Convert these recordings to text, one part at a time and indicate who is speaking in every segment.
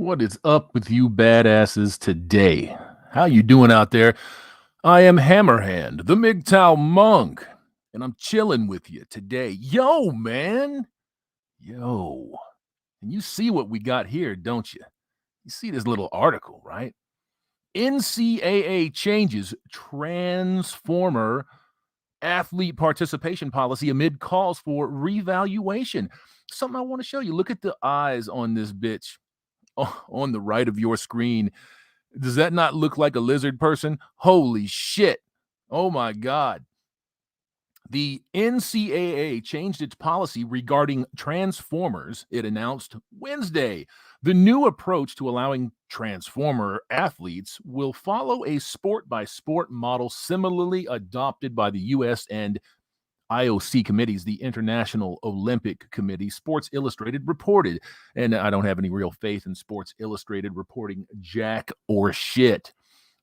Speaker 1: What is up with you badasses today? How you doing out there? I am Hammerhand, the MGTOW monk, and I'm chilling with you today. Yo, man. Yo. And you see what we got here, don't you? You see this little article, right? NCAA changes transformer athlete participation policy amid calls for revaluation. Something I want to show you. Look at the eyes on this bitch on the right of your screen. Does that not look like a lizard person? Holy shit. Oh my God. The NCAA changed its policy regarding transformers, it announced Wednesday. The new approach to allowing transformer athletes will follow a sport by sport model similarly adopted by the US and IOC committees, the International Olympic Committee. Sports Illustrated reported, and I don't have any real faith in Sports Illustrated reporting jack or shit.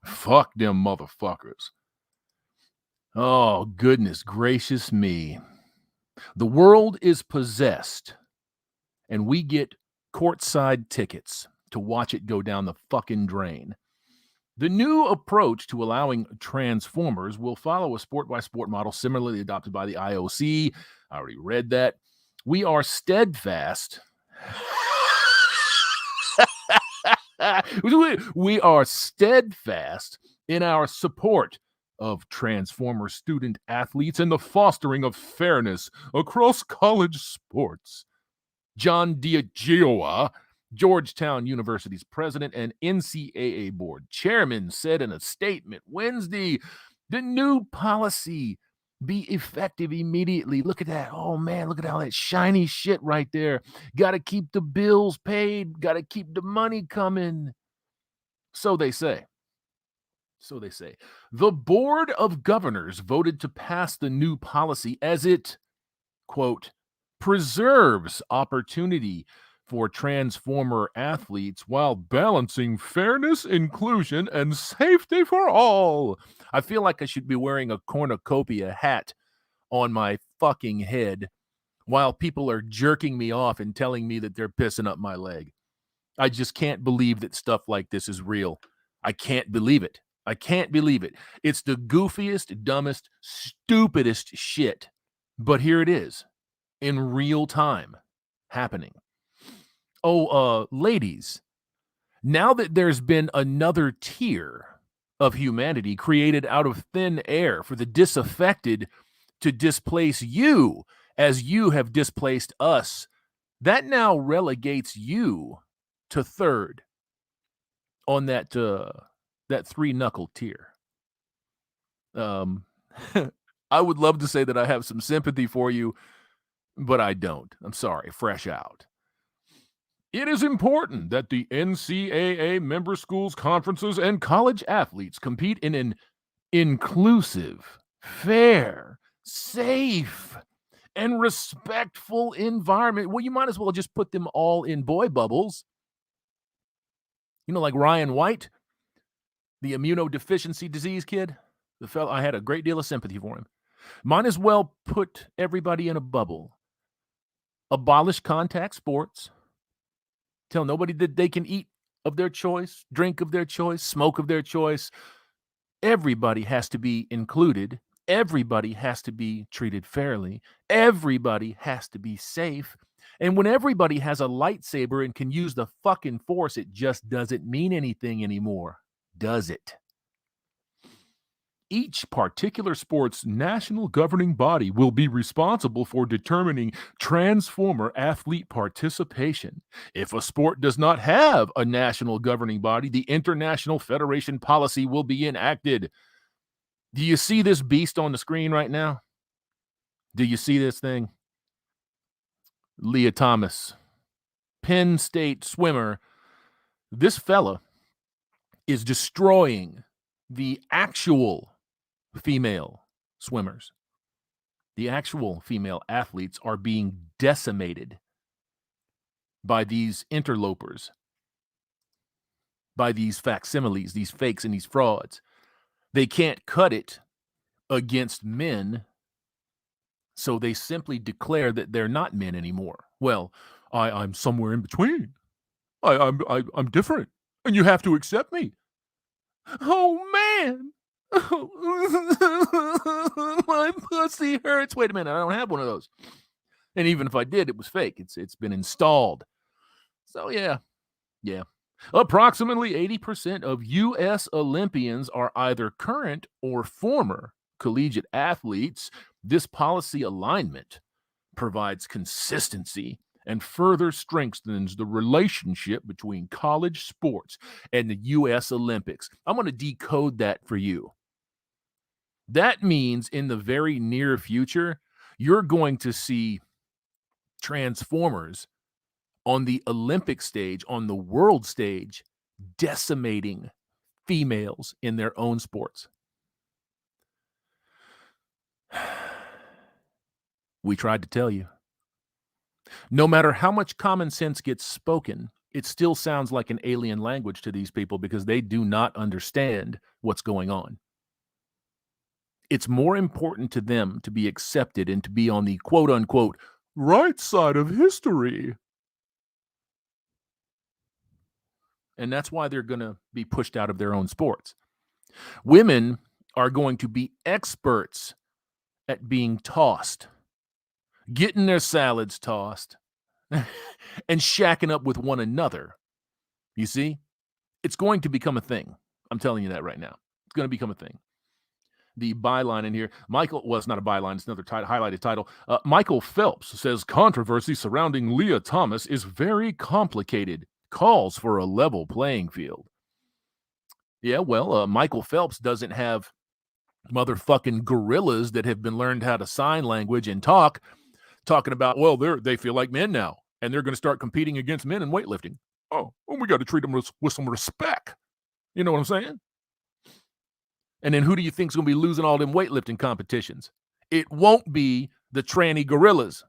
Speaker 1: Fuck them motherfuckers. Oh, goodness gracious me. The world is possessed, and we get courtside tickets to watch it go down the fucking drain. The new approach to allowing transformers will follow a sport by sport model similarly adopted by the IOC. I already read that. We are steadfast. We are steadfast in our support of transformer student athletes and the fostering of fairness across college sports. John Diagioa, Georgetown University's president and NCAA board chairman, said in a statement Wednesday, the new policy be effective immediately. Look at that. Oh man, look at all that shiny shit right there. Got to keep the bills paid. Got to keep the money coming. So they say. So they say. The Board of Governors voted to pass the new policy as it, quote, preserves opportunity for transformer athletes while balancing fairness, inclusion, and safety for all. I feel like I should be wearing a cornucopia hat on my fucking head while people are jerking me off and telling me that they're pissing up my leg. I just can't believe that stuff like this is real. I can't believe it. I can't believe it. It's the goofiest, dumbest, stupidest shit. But here it is in real time happening. Oh, ladies, now that there's been another tier of humanity created out of thin air for the disaffected to displace you as you have displaced us, that now relegates you to third on that three-knuckle tier. I would love to say that I have some sympathy for you, but I don't. I'm sorry, fresh out. It is important that the NCAA member schools, conferences, and college athletes compete in an inclusive, fair, safe, and respectful environment. Well, you might as well just put them all in boy bubbles. You know, like Ryan White, the immunodeficiency disease kid, the fellow, I had a great deal of sympathy for him. Might as well put everybody in a bubble. Abolish contact sports. Tell nobody that they can eat of their choice, drink of their choice, smoke of their choice. Everybody has to be included. Everybody has to be treated fairly. Everybody has to be safe. And when everybody has a lightsaber and can use the fucking force, it just doesn't mean anything anymore, does it? Each particular sport's national governing body will be responsible for determining transformer athlete participation. If a sport does not have a national governing body, the International Federation policy will be enacted. Do you see this beast on the screen right now? Do you see this thing? Leah Thomas, Penn State swimmer. This fella is destroying the actual female swimmers. The actual female athletes are being decimated by these interlopers, by these facsimiles, these fakes, and these frauds. They can't cut it against men, so they simply declare that they're not men anymore. Well, I'm somewhere in between. I'm different, and you have to accept me. Oh, man. My pussy hurts. Wait a minute, I don't have one of those. And even if I did, it was fake. It's been installed. So yeah. Approximately 80% of U.S. Olympians are either current or former collegiate athletes. This policy alignment provides consistency and further strengthens the relationship between college sports and the U.S. Olympics. I'm going to decode that for you. That means in the very near future, you're going to see TranZformers on the Olympic stage, on the world stage, decimating females in their own sports. We tried to tell you. No matter how much common sense gets spoken, it still sounds like an alien language to these people because they do not understand what's going on. It's more important to them to be accepted and to be on the quote unquote right side of history. And that's why they're going to be pushed out of their own sports. Women are going to be experts at being tossed, getting their salads tossed, and shacking up with one another. You see? It's going to become a thing. I'm telling you that right now. It's going to become a thing. The byline in here, Michael, well, it's not a byline, it's another highlighted title. Michael Phelps says controversy surrounding Leah Thomas is very complicated. Calls for a level playing field. Yeah, well, Michael Phelps doesn't have motherfucking gorillas that have been learned how to sign language and talking about, well, they feel like men now, and they're going to start competing against men in weightlifting. Oh, well, we got to treat them with some respect. You know what I'm saying? And then who do you think is going to be losing all them weightlifting competitions? It won't be the tranny gorillas.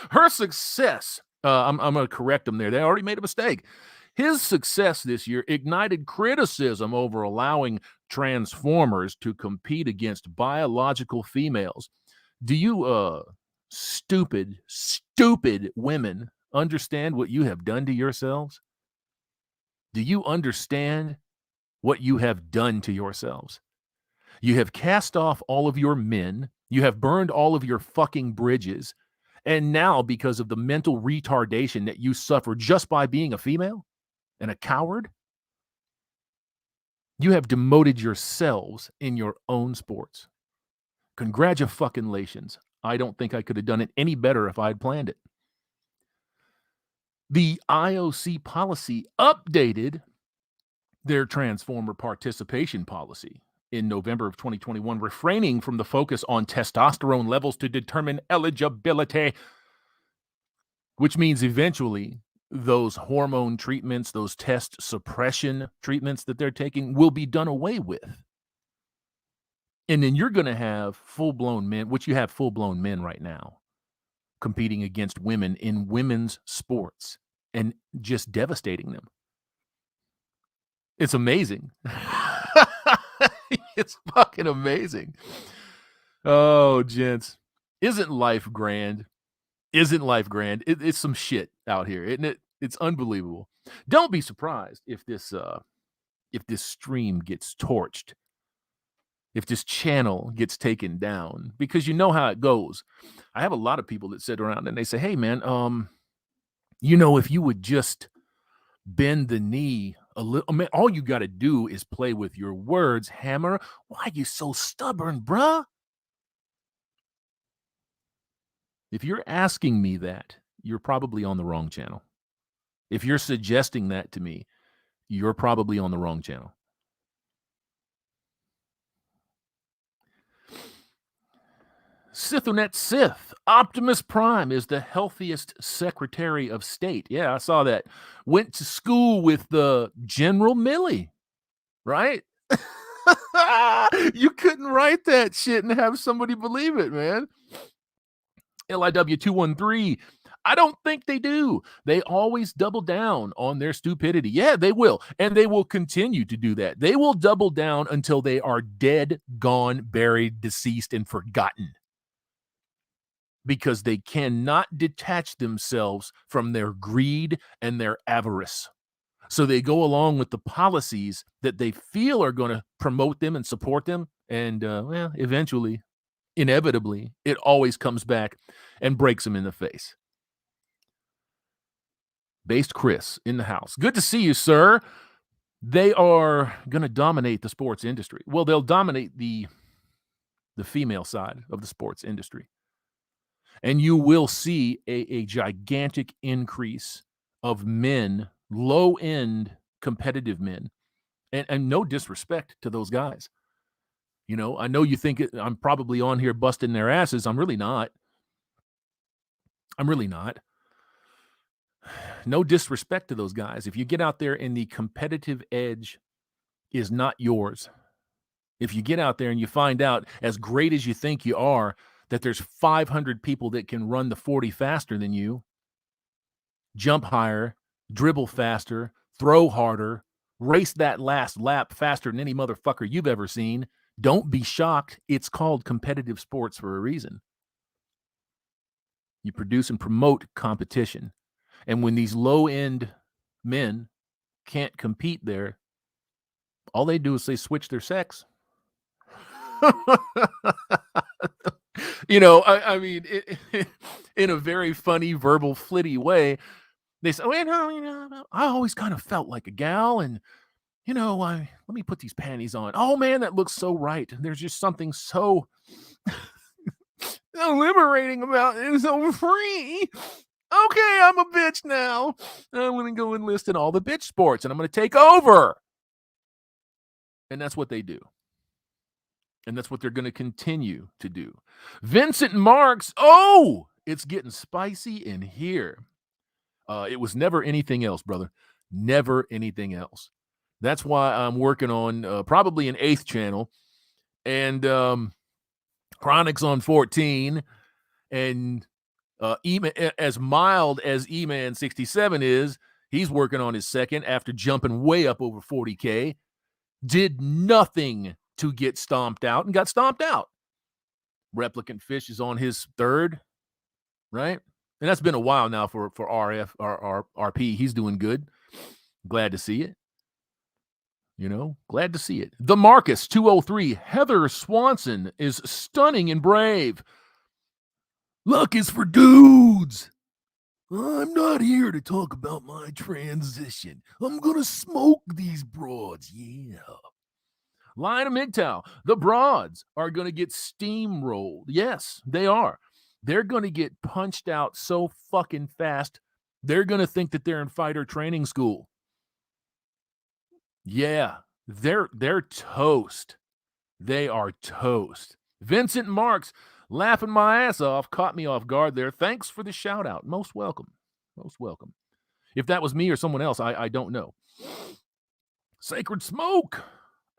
Speaker 1: Her success, I'm going to correct them there. They already made a mistake. His success this year ignited criticism over allowing TranZformers to compete against biological females. Do you stupid women understand what you have done to yourselves? Do you understand what you have done to yourselves? You have cast off all of your men. You have burned all of your fucking bridges. And now, because of the mental retardation that you suffer just by being a female and a coward, you have demoted yourselves in your own sports. Congratulations. I don't think I could have done it any better if I had planned it. The IOC policy updated their Transformer participation policy in November of 2021, refraining from the focus on testosterone levels to determine eligibility, which means eventually those hormone treatments, those test suppression treatments that they're taking will be done away with. And then you're going to have full-blown men, which you have full-blown men right now, competing against women in women's sports and just devastating them. It's amazing. It's fucking amazing. Oh, gents. Isn't life grand? Isn't life grand? It's some shit out here, isn't it? It's unbelievable. Don't be surprised if this stream gets torched, if this channel gets taken down, because you know how it goes. I have a lot of people that sit around and they say, hey, man, if you would just bend the knee a little, man, all you got to do is play with your words, Hammer. Why are you so stubborn, bruh? If you're asking me that, you're probably on the wrong channel. If you're suggesting that to me, you're probably on the wrong channel. Sithonet Sith, Optimus Prime is the healthiest Secretary of State. Yeah, I saw that. Went to school with the General Milley, right? You couldn't write that shit and have somebody believe it, man. LIW213, I don't think they do. They always double down on their stupidity. Yeah, they will. And they will continue to do that. They will double down until they are dead, gone, buried, deceased, and forgotten. because they cannot detach themselves from their greed and their avarice. So they go along with the policies that they feel are going to promote them and support them. And well, eventually, inevitably, it always comes back and breaks them in the face. Based Chris in the house. Good to see you, sir. They are going to dominate the sports industry. Well, they'll dominate the female side of the sports industry. And you will see a gigantic increase of men, low-end competitive men. And no disrespect to those guys. You know, I know you think I'm probably on here busting their asses. I'm really not. No disrespect to those guys. If you get out there and the competitive edge is not yours, if you get out there and you find out, as great as you think you are, that there's 500 people that can run the 40 faster than you, jump higher, dribble faster, throw harder, race that last lap faster than any motherfucker you've ever seen, don't be shocked. It's called competitive sports for a reason. You produce and promote competition. And when these low-end men can't compete there, all they do is they switch their sex. You know, I mean, in a very funny, verbal, flitty way, they say, well, you know, I always kind of felt like a gal, and, you know, let me put these panties on. Oh, man, that looks so right. There's just something so liberating about it. It's so free. Okay, I'm a bitch now. I'm going to go enlist in all the bitch sports, and I'm going to take over. And that's what they do. And that's what they're going to continue to do. Vincent Marks. Oh, it's getting spicy in here. It was never anything else, brother. Never anything else. That's why I'm working on probably an 8th channel. And Chronics on 14. And as mild as E-Man67 is, he's working on his 2nd after jumping way up over 40K. Did nothing to get stomped out and got stomped out. Replicant Fish is on his 3rd, right? And that's been a while now for RP. He's doing good. Glad to see it. You know, glad to see it. The Marcus 203. Heather Swanson is stunning and brave. Luck is for dudes. I'm not here to talk about my transition. I'm going to smoke these broads. Yeah. Lion of MGTOW. The broads are going to get steamrolled. Yes, they are. They're going to get punched out so fucking fast, they're going to think that they're in fighter training school. Yeah, they're toast. They are toast. Vincent Marks, laughing my ass off, caught me off guard there. Thanks for the shout out. Most welcome. Most welcome. If that was me or someone else, I don't know. Sacred Smoke.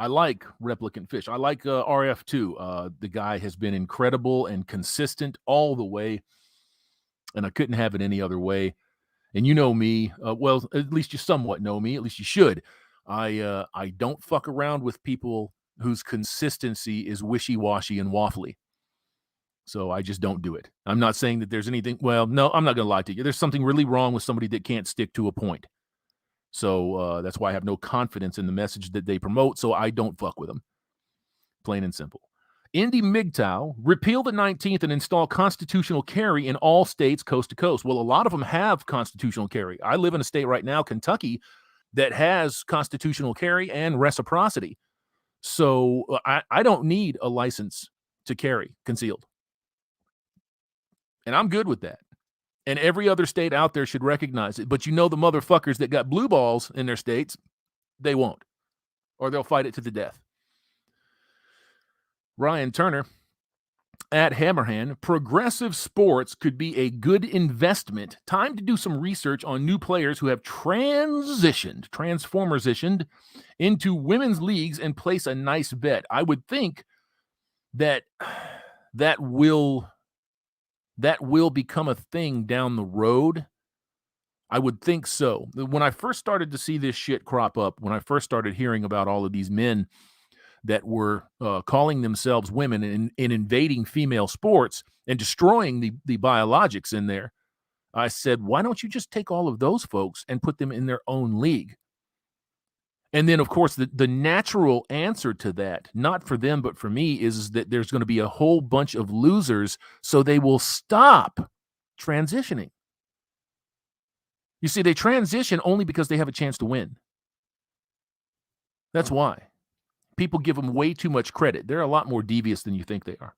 Speaker 1: I like Replicant Fish. I like RF2. The guy has been incredible and consistent all the way, and I couldn't have it any other way. And you know me. Well, at least you somewhat know me. At least you should. I don't fuck around with people whose consistency is wishy-washy and waffly. So I just don't do it. I'm not saying that there's anything. Well, no, I'm not going to lie to you. There's something really wrong with somebody that can't stick to a point. So that's why I have no confidence in the message that they promote, so I don't fuck with them. Plain and simple. Indy MGTOW, repeal the 19th and install constitutional carry in all states coast to coast. Well, a lot of them have constitutional carry. I live in a state right now, Kentucky, that has constitutional carry and reciprocity. So I don't need a license to carry concealed. And I'm good with that. And every other state out there should recognize it. But you know the motherfuckers that got blue balls in their states, they won't. Or they'll fight it to the death. Ryan Turner, at Hammerhand, progressive sports could be a good investment. Time to do some research on new players who have TranZformers into women's leagues and place a nice bet. I would think that will become a thing down the road. I would think so. When I first started to see this shit crop up, when I first started hearing about all of these men that were calling themselves women and invading female sports and destroying the biologics in there, I said, why don't you just take all of those folks and put them in their own league? And then, of course, the natural answer to that, not for them, but for me, is that there's going to be a whole bunch of losers, so they will stop transitioning. You see, they transition only because they have a chance to win. That's why. People give them way too much credit. They're a lot more devious than you think they are.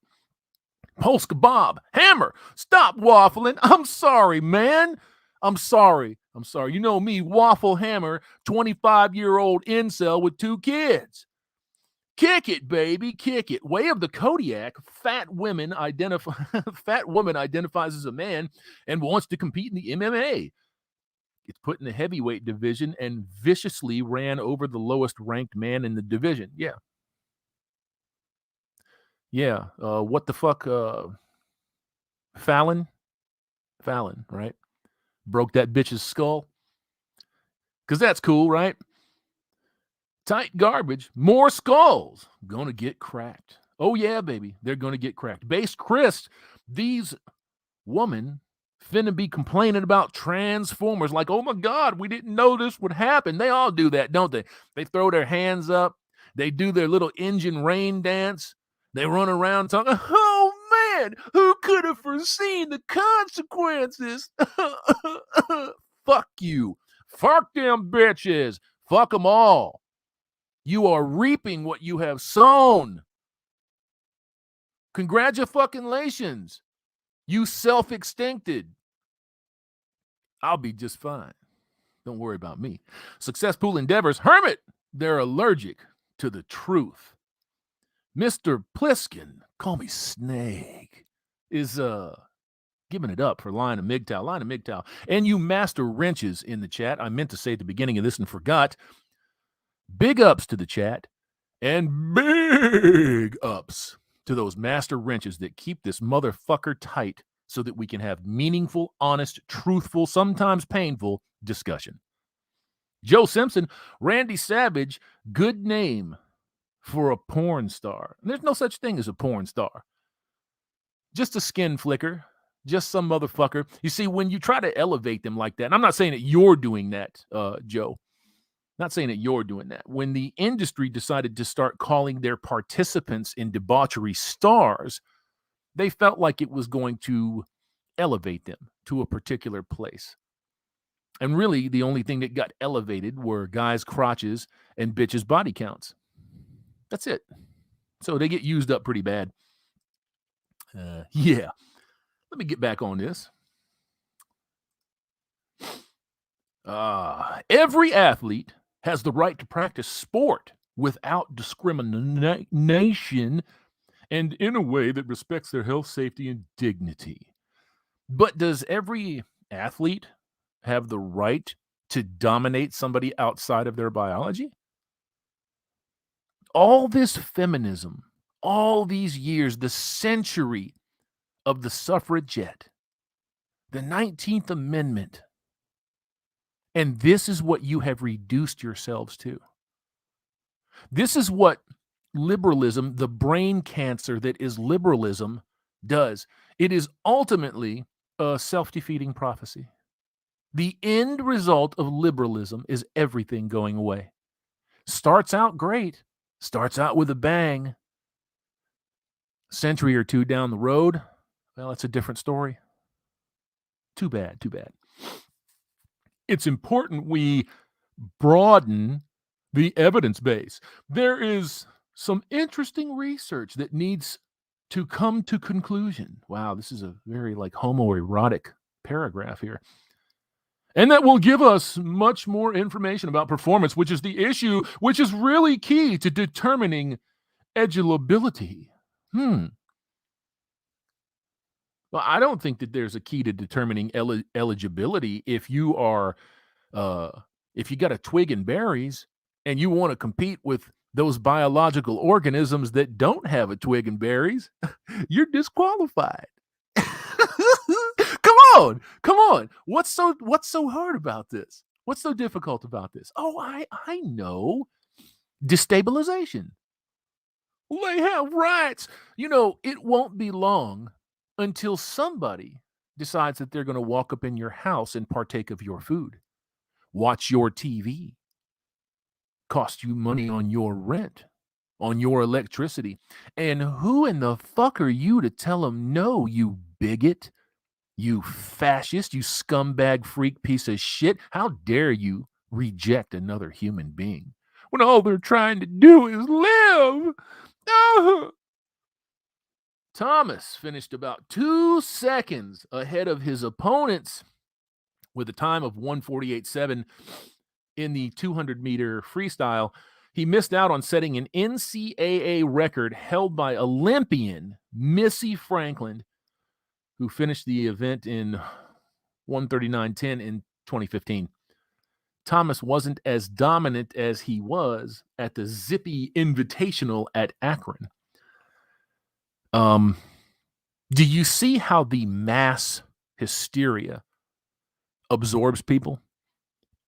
Speaker 1: Polska Bob, Hammer, stop waffling. I'm sorry, man. I'm sorry. You know me, Waffle Hammer, 25-year-old incel with 2 kids. Kick it, baby, kick it. Way of the Kodiak, fat woman identifies as a man and wants to compete in the MMA. Gets put in the heavyweight division and viciously ran over the lowest ranked man in the division. Yeah. What the fuck? Fallon, right? Broke that bitch's skull. Because that's cool, right? Tight garbage. More skulls. Gonna get cracked. Oh, yeah, baby. They're gonna get cracked. Base Chris, these women finna be complaining about TranZformers like, oh my God, we didn't know this would happen. They all do that, don't they? They throw their hands up. They do their little engine rain dance. They run around talking, oh man, who could have foreseen the consequences? Fuck you. Fuck them bitches. Fuck them all. You are reaping what you have sown. Congratulations. You self-extincted. I'll be just fine. Don't worry about me. Successful endeavors. Hermit, they're allergic to the truth. Mr. Pliskin, call me Snake, is giving it up for Line of MGTOW. And you master wrenches in the chat. I meant to say at the beginning of this and forgot. Big ups to the chat and big ups to those master wrenches that keep this motherfucker tight so that we can have meaningful, honest, truthful, sometimes painful discussion. Joe Simpson, Randy Savage, good name for a porn star. There's no such thing as a porn star. Just a skin flicker, just some motherfucker. You see, when you try to elevate them like that, and I'm not saying that you're doing that, Joe. Not saying that you're doing that. When the industry decided to start calling their participants in debauchery stars, they felt like it was going to elevate them to a particular place. And really, the only thing that got elevated were guys' crotches and bitches' body counts. That's it. So they get used up pretty bad. Yeah. Let me get back on this. Every athlete has the right to practice sport without discrimination and in a way that respects their health, safety, and dignity. But does every athlete have the right to dominate somebody outside of their biology? All this feminism, all these years, the century of the suffragette, the 19th Amendment, and this is what you have reduced yourselves to. This is what liberalism, the brain cancer that is liberalism, does. It is ultimately a self-defeating prophecy. The end result of liberalism is everything going away. Starts out great, starts out with a bang. A century or two down the road, well, it's a different story. Too bad. It's important we broaden the evidence base. There is some interesting research that needs to come to conclusion. Wow, this is a very homoerotic paragraph here. And that will give us much more information about performance, which is the issue, which is really key to determining eligibility. Well, I don't think that there's a key to determining eligibility if you are, if you got a twig and berries and you want to compete with those biological organisms that don't have a twig and berries, you're disqualified. Come on. What's so hard about this? What's so difficult about this? Oh, I know. Destabilization. They have rights. You know, it won't be long until somebody decides that they're going to walk up in your house and partake of your food, watch your TV, cost you money on your rent, on your electricity. And who in the fuck are you to tell them no, you bigot, you fascist, you scumbag freak piece of shit? How dare you reject another human being when all they're trying to do is live? Ah! Thomas finished about 2 seconds ahead of his opponents with a time of 1:48.7 in the 200-meter freestyle. He missed out on setting an NCAA record held by Olympian Missy Franklin, who finished the event in 1:39.10 in 2015. Thomas wasn't as dominant as he was at the Zippy Invitational at Akron. Do you see how the mass hysteria absorbs people?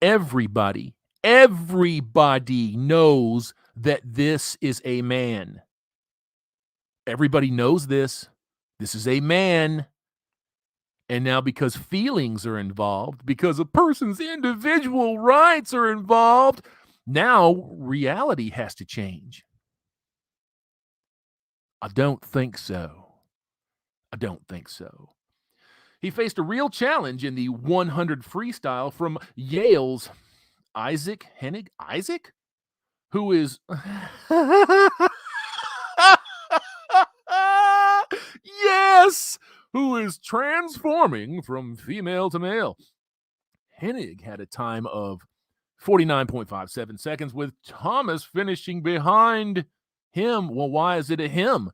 Speaker 1: Everybody knows that this is a man. Everybody knows this. This is a man. And now, because feelings are involved, because a person's individual rights are involved, now reality has to change. I don't think so. He faced a real challenge in the 100 freestyle from Yale's Isaac Hennig. Isaac? Who is... yes! Who is transforming from female to male. Hennig had a time of 49.57 seconds, with Thomas finishing behind him. Well, why is it a him?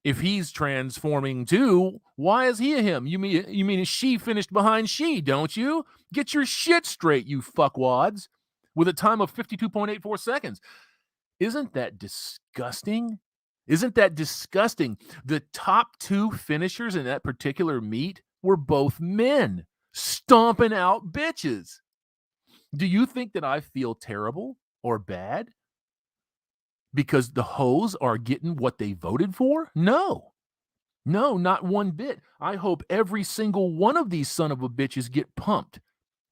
Speaker 1: If he's transforming too, why is he a him? You mean she finished behind she, don't you? Get your shit straight, you fuckwads. With a time of 52.84 seconds. Isn't that disgusting? The top two finishers in that particular meet were both men, stomping out bitches. Do you think that I feel terrible or bad because the hoes are getting what they voted for? No, not one bit. I hope every single one of these son of a bitches get pumped.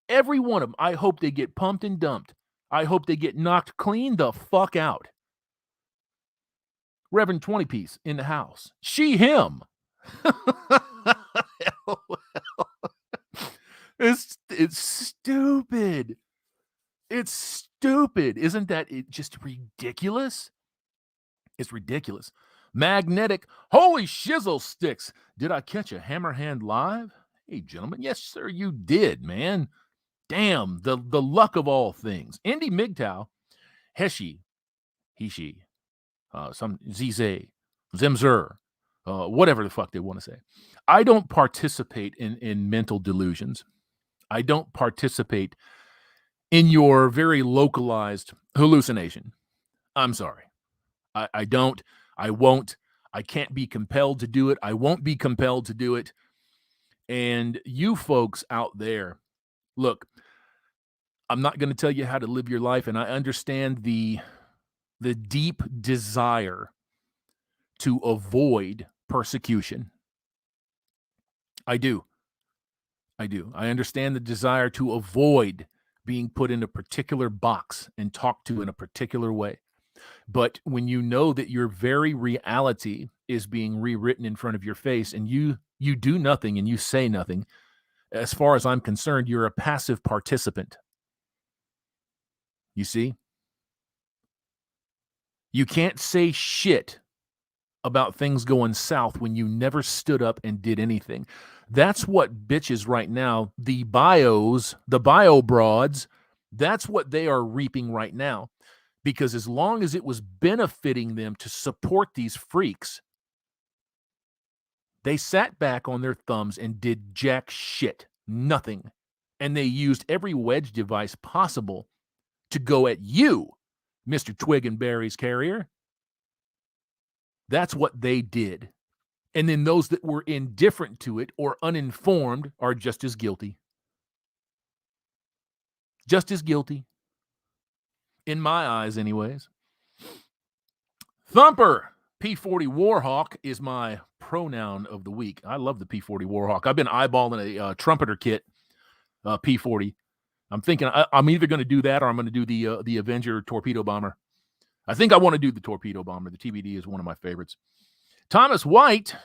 Speaker 1: Every one of them. I hope they get pumped and dumped. I hope they get knocked clean the fuck out. Reverend 20 Piece in the house. She, him. It's stupid. It's stupid. Isn't that just ridiculous? It's ridiculous. Magnetic. Holy shizzle sticks. Did I catch a Hammerhand live? Hey, gentlemen. Yes, sir, you did, man. Damn, the luck of all things. Indy MGTOW. Heshi. Hishi. Some Zize. Zemzer. Whatever the fuck they want to say. I don't participate in mental delusions. I don't participate in your very localized hallucination. I'm sorry. I don't. I won't. I can't be compelled to do it. I won't be compelled to do it. And you folks out there, look, I'm not going to tell you how to live your life, and I understand the deep desire to avoid persecution. I do. I understand the desire to avoid being put in a particular box and talked to in a particular way. But when you know that your very reality is being rewritten in front of your face and you do nothing and you say nothing, as far as I'm concerned, you're a passive participant. You see? You can't say shit about things going south when you never stood up and did anything. That's what bitches right now, the bio broads, that's what they are reaping right now. Because as long as it was benefiting them to support these freaks, they sat back on their thumbs and did jack shit, nothing. And they used every wedge device possible to go at you, Mr. Twig and Berry's carrier. That's what they did. And then those that were indifferent to it or uninformed are just as guilty. Just as guilty. In my eyes, anyways. Thumper P40 Warhawk is my pronoun of the week. I love the P40 Warhawk. I've been eyeballing a trumpeter kit, P40. I'm thinking I'm either going to do that or I'm going to do the Avenger torpedo bomber. I think I want to do the torpedo bomber. The TBD is one of my favorites. Thomas White,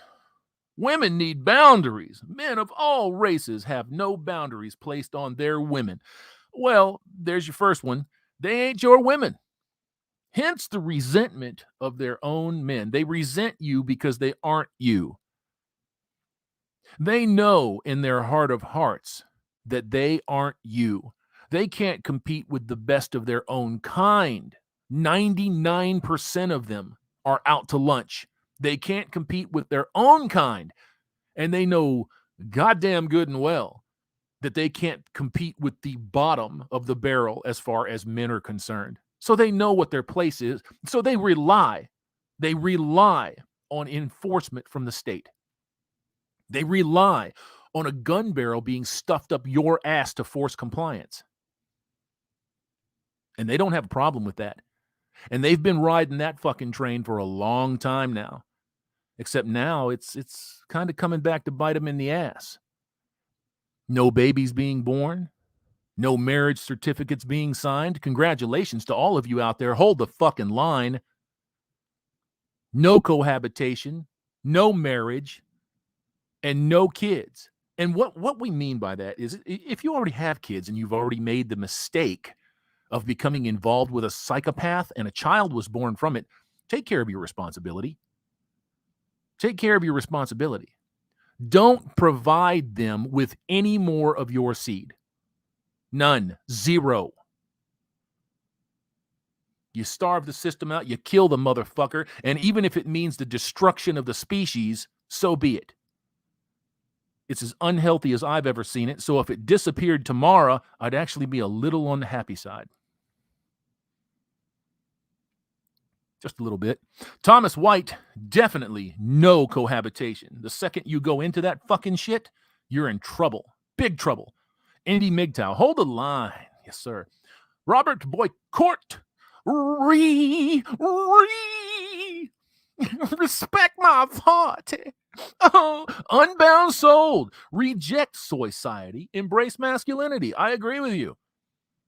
Speaker 1: women need boundaries. Men of all races have no boundaries placed on their women. Well, there's your first one. They ain't your women. Hence the resentment of their own men. They resent you because they aren't you. They know in their heart of hearts that they aren't you. They can't compete with the best of their own kind. 99% of them are out to lunch. They can't compete with their own kind. And they know goddamn good and well that they can't compete with the bottom of the barrel as far as men are concerned. So they know what their place is. So they rely on enforcement from the state. They rely on a gun barrel being stuffed up your ass to force compliance. And they don't have a problem with that. And they've been riding that fucking train for a long time now. Except now it's kind of coming back to bite them in the ass. No babies being born. No marriage certificates being signed. Congratulations to all of you out there. Hold the fucking line. No cohabitation, no marriage, and no kids. And what we mean by that is if you already have kids and you've already made the mistake of becoming involved with a psychopath and a child was born from it, take care of your responsibility. Take care of your responsibility. Don't provide them with any more of your seed. None. Zero. You starve the system out, you kill the motherfucker, and even if it means the destruction of the species, so be it. It's as unhealthy as I've ever seen it, so if it disappeared tomorrow, I'd actually be a little on the happy side. Just a little bit. Thomas White, definitely no cohabitation. The second you go into that fucking shit, you're in trouble. Big trouble. MGTOW, hold the line. Yes, sir. Robert Boycourt, respect my party. Oh, unbound soul. Reject society. Embrace masculinity. I agree with you.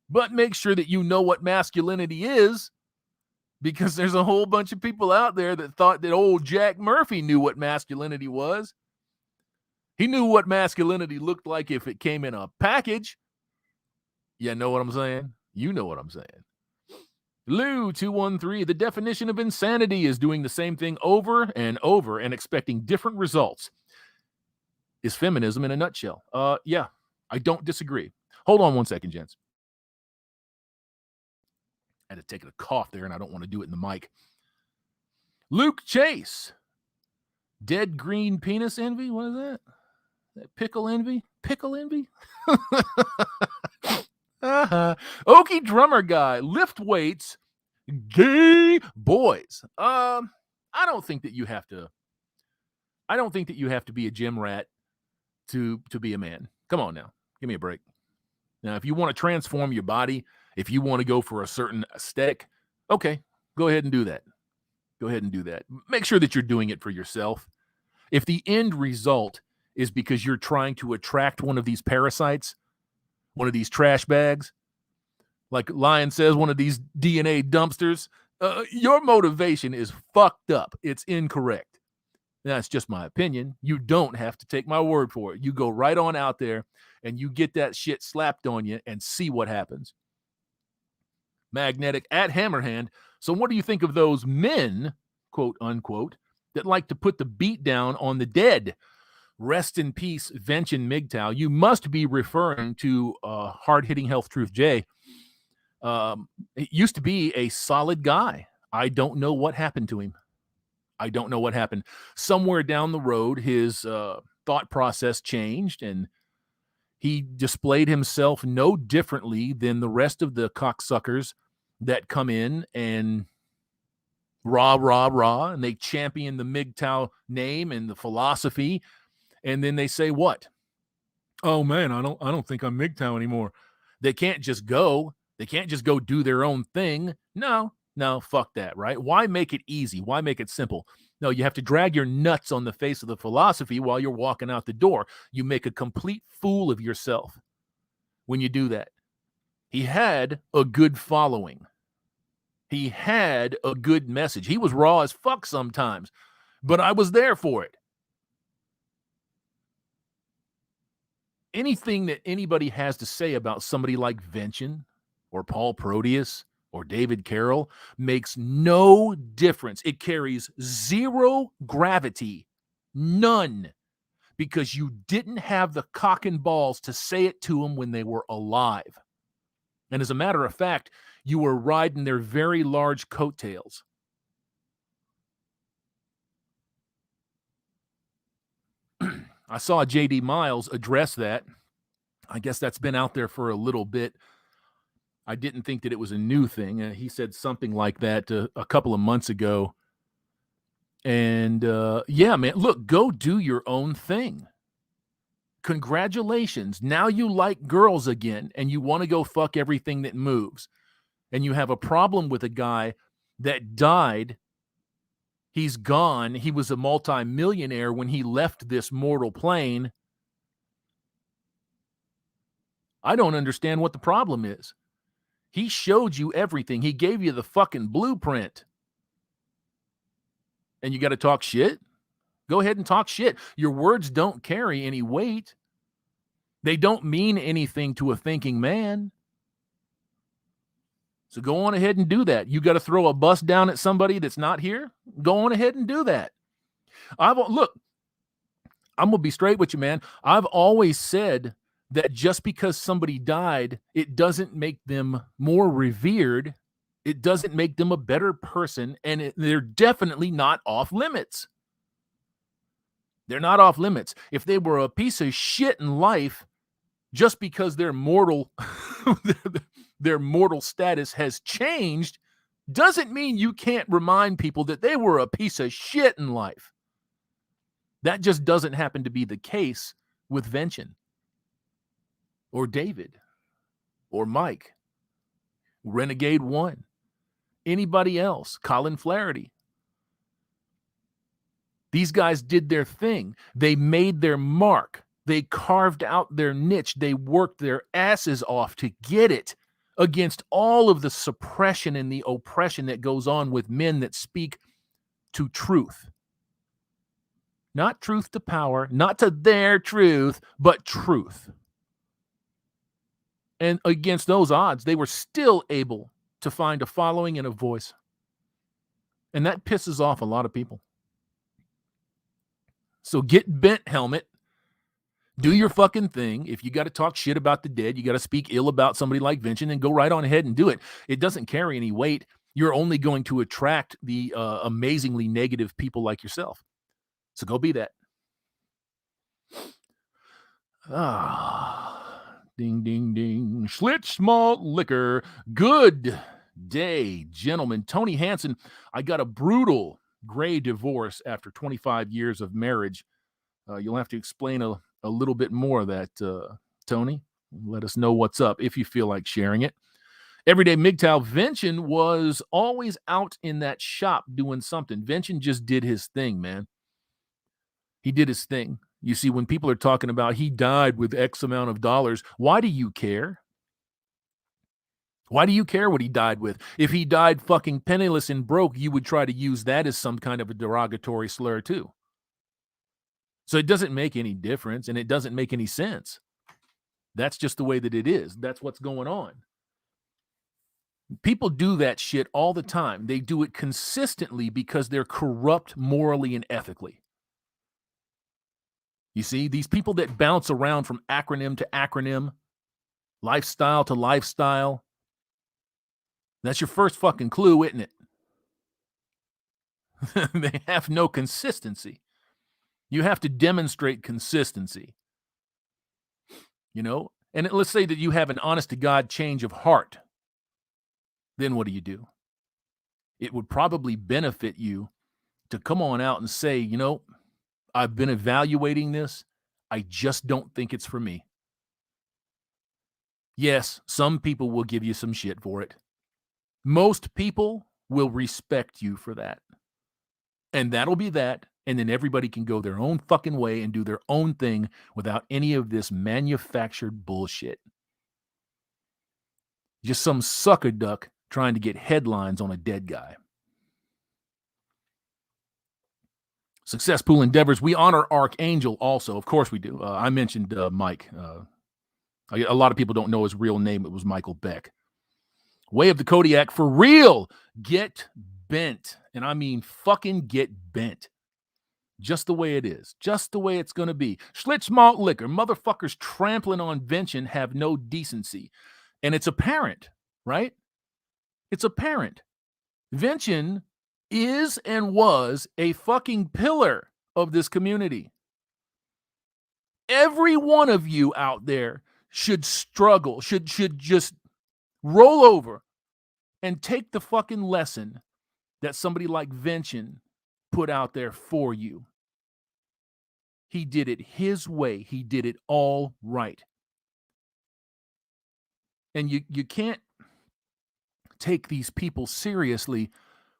Speaker 1: But make sure that you know what masculinity is, because there's a whole bunch of people out there that thought that old Jack Murphy knew what masculinity was. He knew what masculinity looked like if it came in a package. You know what I'm saying? You know what I'm saying. Lou 213, the definition of insanity is doing the same thing over and over and expecting different results. Is feminism in a nutshell? Yeah, I don't disagree. Hold on one second, gents. I had to take a cough there, and I don't want to do it in the mic. Luke Chase, dead green penis envy? What is that? Pickle envy? Pickle envy? Okie drummer guy, lift weights, gay boys. I don't think that you have to be a gym rat to be a man. Come on now. Give me a break. Now, if you want to transform your body, if you want to go for a certain aesthetic, okay, go ahead and do that. Go ahead and do that. Make sure that you're doing it for yourself. If the end result is because you're trying to attract one of these parasites, one of these trash bags, like Lion says, one of these DNA dumpsters, your motivation is fucked up. It's incorrect. That's just my opinion. You don't have to take my word for it. You go right on out there and you get that shit slapped on you and see what happens. Magnetic at Hammerhand. So what do you think of those men, quote unquote, that like to put the beat down on the dead? Rest in peace, Vention MGTOW. You must be referring to hard-hitting Health Truth J. It used to be a solid guy. I don't know what happened to him. I don't know what happened. Somewhere down the road, his thought process changed, and he displayed himself no differently than the rest of the cocksuckers that come in and rah, rah, rah, and they champion the MGTOW name and the philosophy. And then they say what? Oh man, I don't think I'm MGTOW anymore. They can't just go do their own thing. No, No, fuck that, right? Why make it easy? Why make it simple? No, you have to drag your nuts on the face of the philosophy while you're walking out the door. You make a complete fool of yourself when you do that. He had a good following. He had a good message. He was raw as fuck sometimes, but I was there for it. Anything that anybody has to say about somebody like Vention or Paul Proteus or David Carroll makes no difference. It carries zero gravity, none, because you didn't have the cock and balls to say it to them when they were alive. And as a matter of fact, you were riding their very large coattails. I saw J.D. Miles address that. I guess that's been out there for a little bit. I didn't think that it was a new thing. He said something like that a couple of months ago. And yeah, man, look, go do your own thing. Congratulations. Now you like girls again and you want to go fuck everything that moves. And you have a problem with a guy that died. He's gone. He was a multimillionaire when he left this mortal plane. I don't understand what the problem is. He showed you everything. He gave you the fucking blueprint. And you got to talk shit? Go ahead and talk shit. Your words don't carry any weight. They don't mean anything to a thinking man. So go on ahead and do that. You got to throw a bus down at somebody that's not here? Go on ahead and do that. Look, I'm going to be straight with you, man. I've always said that just because somebody died, it doesn't make them more revered. It doesn't make them a better person, and they're definitely not off limits. They're not off limits. If they were a piece of shit in life, just because their mortal their mortal status has changed, doesn't mean you can't remind people that they were a piece of shit in life. That just doesn't happen to be the case with Vention or David or Mike, Renegade One, anybody else, Colin Flaherty. These guys did their thing. They made their mark. They carved out their niche. They worked their asses off to get it against all of the suppression and the oppression that goes on with men that speak to truth. Not truth to power, not to their truth, but truth. And against those odds, they were still able to find a following and a voice. And that pisses off a lot of people. So get bent, helmet. Do your fucking thing. If you got to talk shit about the dead, you got to speak ill about somebody like Vention, and go right on ahead and do it. It doesn't carry any weight. You're only going to attract the amazingly negative people like yourself. So go be that. Ding, ding, ding. Schlitz Malt Liquor. Good day, gentlemen. Tony Hansen, I got a brutal gray divorce after 25 years of marriage. You'll have to explain a little bit more of that, Tony. Let us know what's up if you feel like sharing it. Everyday MGTOW, Vention was always out in that shop doing something. Vention just did his thing, man. He did his thing. You see, when people are talking about he died with X amount of dollars, why do you care? Why do you care what he died with? If he died fucking penniless and broke, you would try to use that as some kind of a derogatory slur too. So it doesn't make any difference, and it doesn't make any sense. That's just the way that it is. That's what's going on. People do that shit all the time. They do it consistently because they're corrupt morally and ethically. You see, these people that bounce around from acronym to acronym, lifestyle to lifestyle, that's your first fucking clue, isn't it? They have no consistency. You have to demonstrate consistency. You know? And let's say that you have an honest-to-God change of heart. Then what do? It would probably benefit you to come on out and say, you know, I've been evaluating this. I just don't think it's for me. Yes, some people will give you some shit for it. Most people will respect you for that. And that'll be that. And then everybody can go their own fucking way and do their own thing without any of this manufactured bullshit. Just some sucker duck trying to get headlines on a dead guy. Successful endeavors. We honor Archangel also. Of course we do. I mentioned Mike. A lot of people don't know his real name. It was Michael Beck. Way of the Kodiak for real. Get bent. And I mean fucking get bent. Just the way it is. Just the way it's going to be. Schlitz malt liquor. Motherfuckers trampling on Vention have no decency. And it's apparent, right? It's apparent. Vention is and was a fucking pillar of this community. Every one of you out there should struggle, should just roll over and take the fucking lesson that somebody like Vention put out there for you. He did it his way. He did it all right. And you can't take these people seriously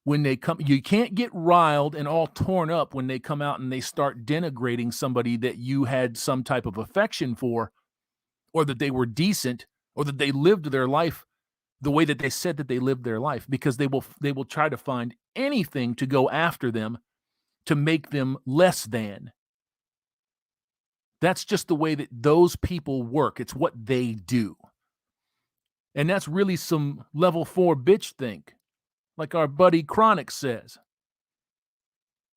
Speaker 1: when they come. You can't get riled and all torn up when they come out and they start denigrating somebody that you had some type of affection for, or that they were decent, or that they lived their life the way that they said that they lived their life, because they will try to find anything to go after them to make them less than. That's just the way that those people work. It's what they do. And that's really some level 4 bitch think, like our buddy Chronic says.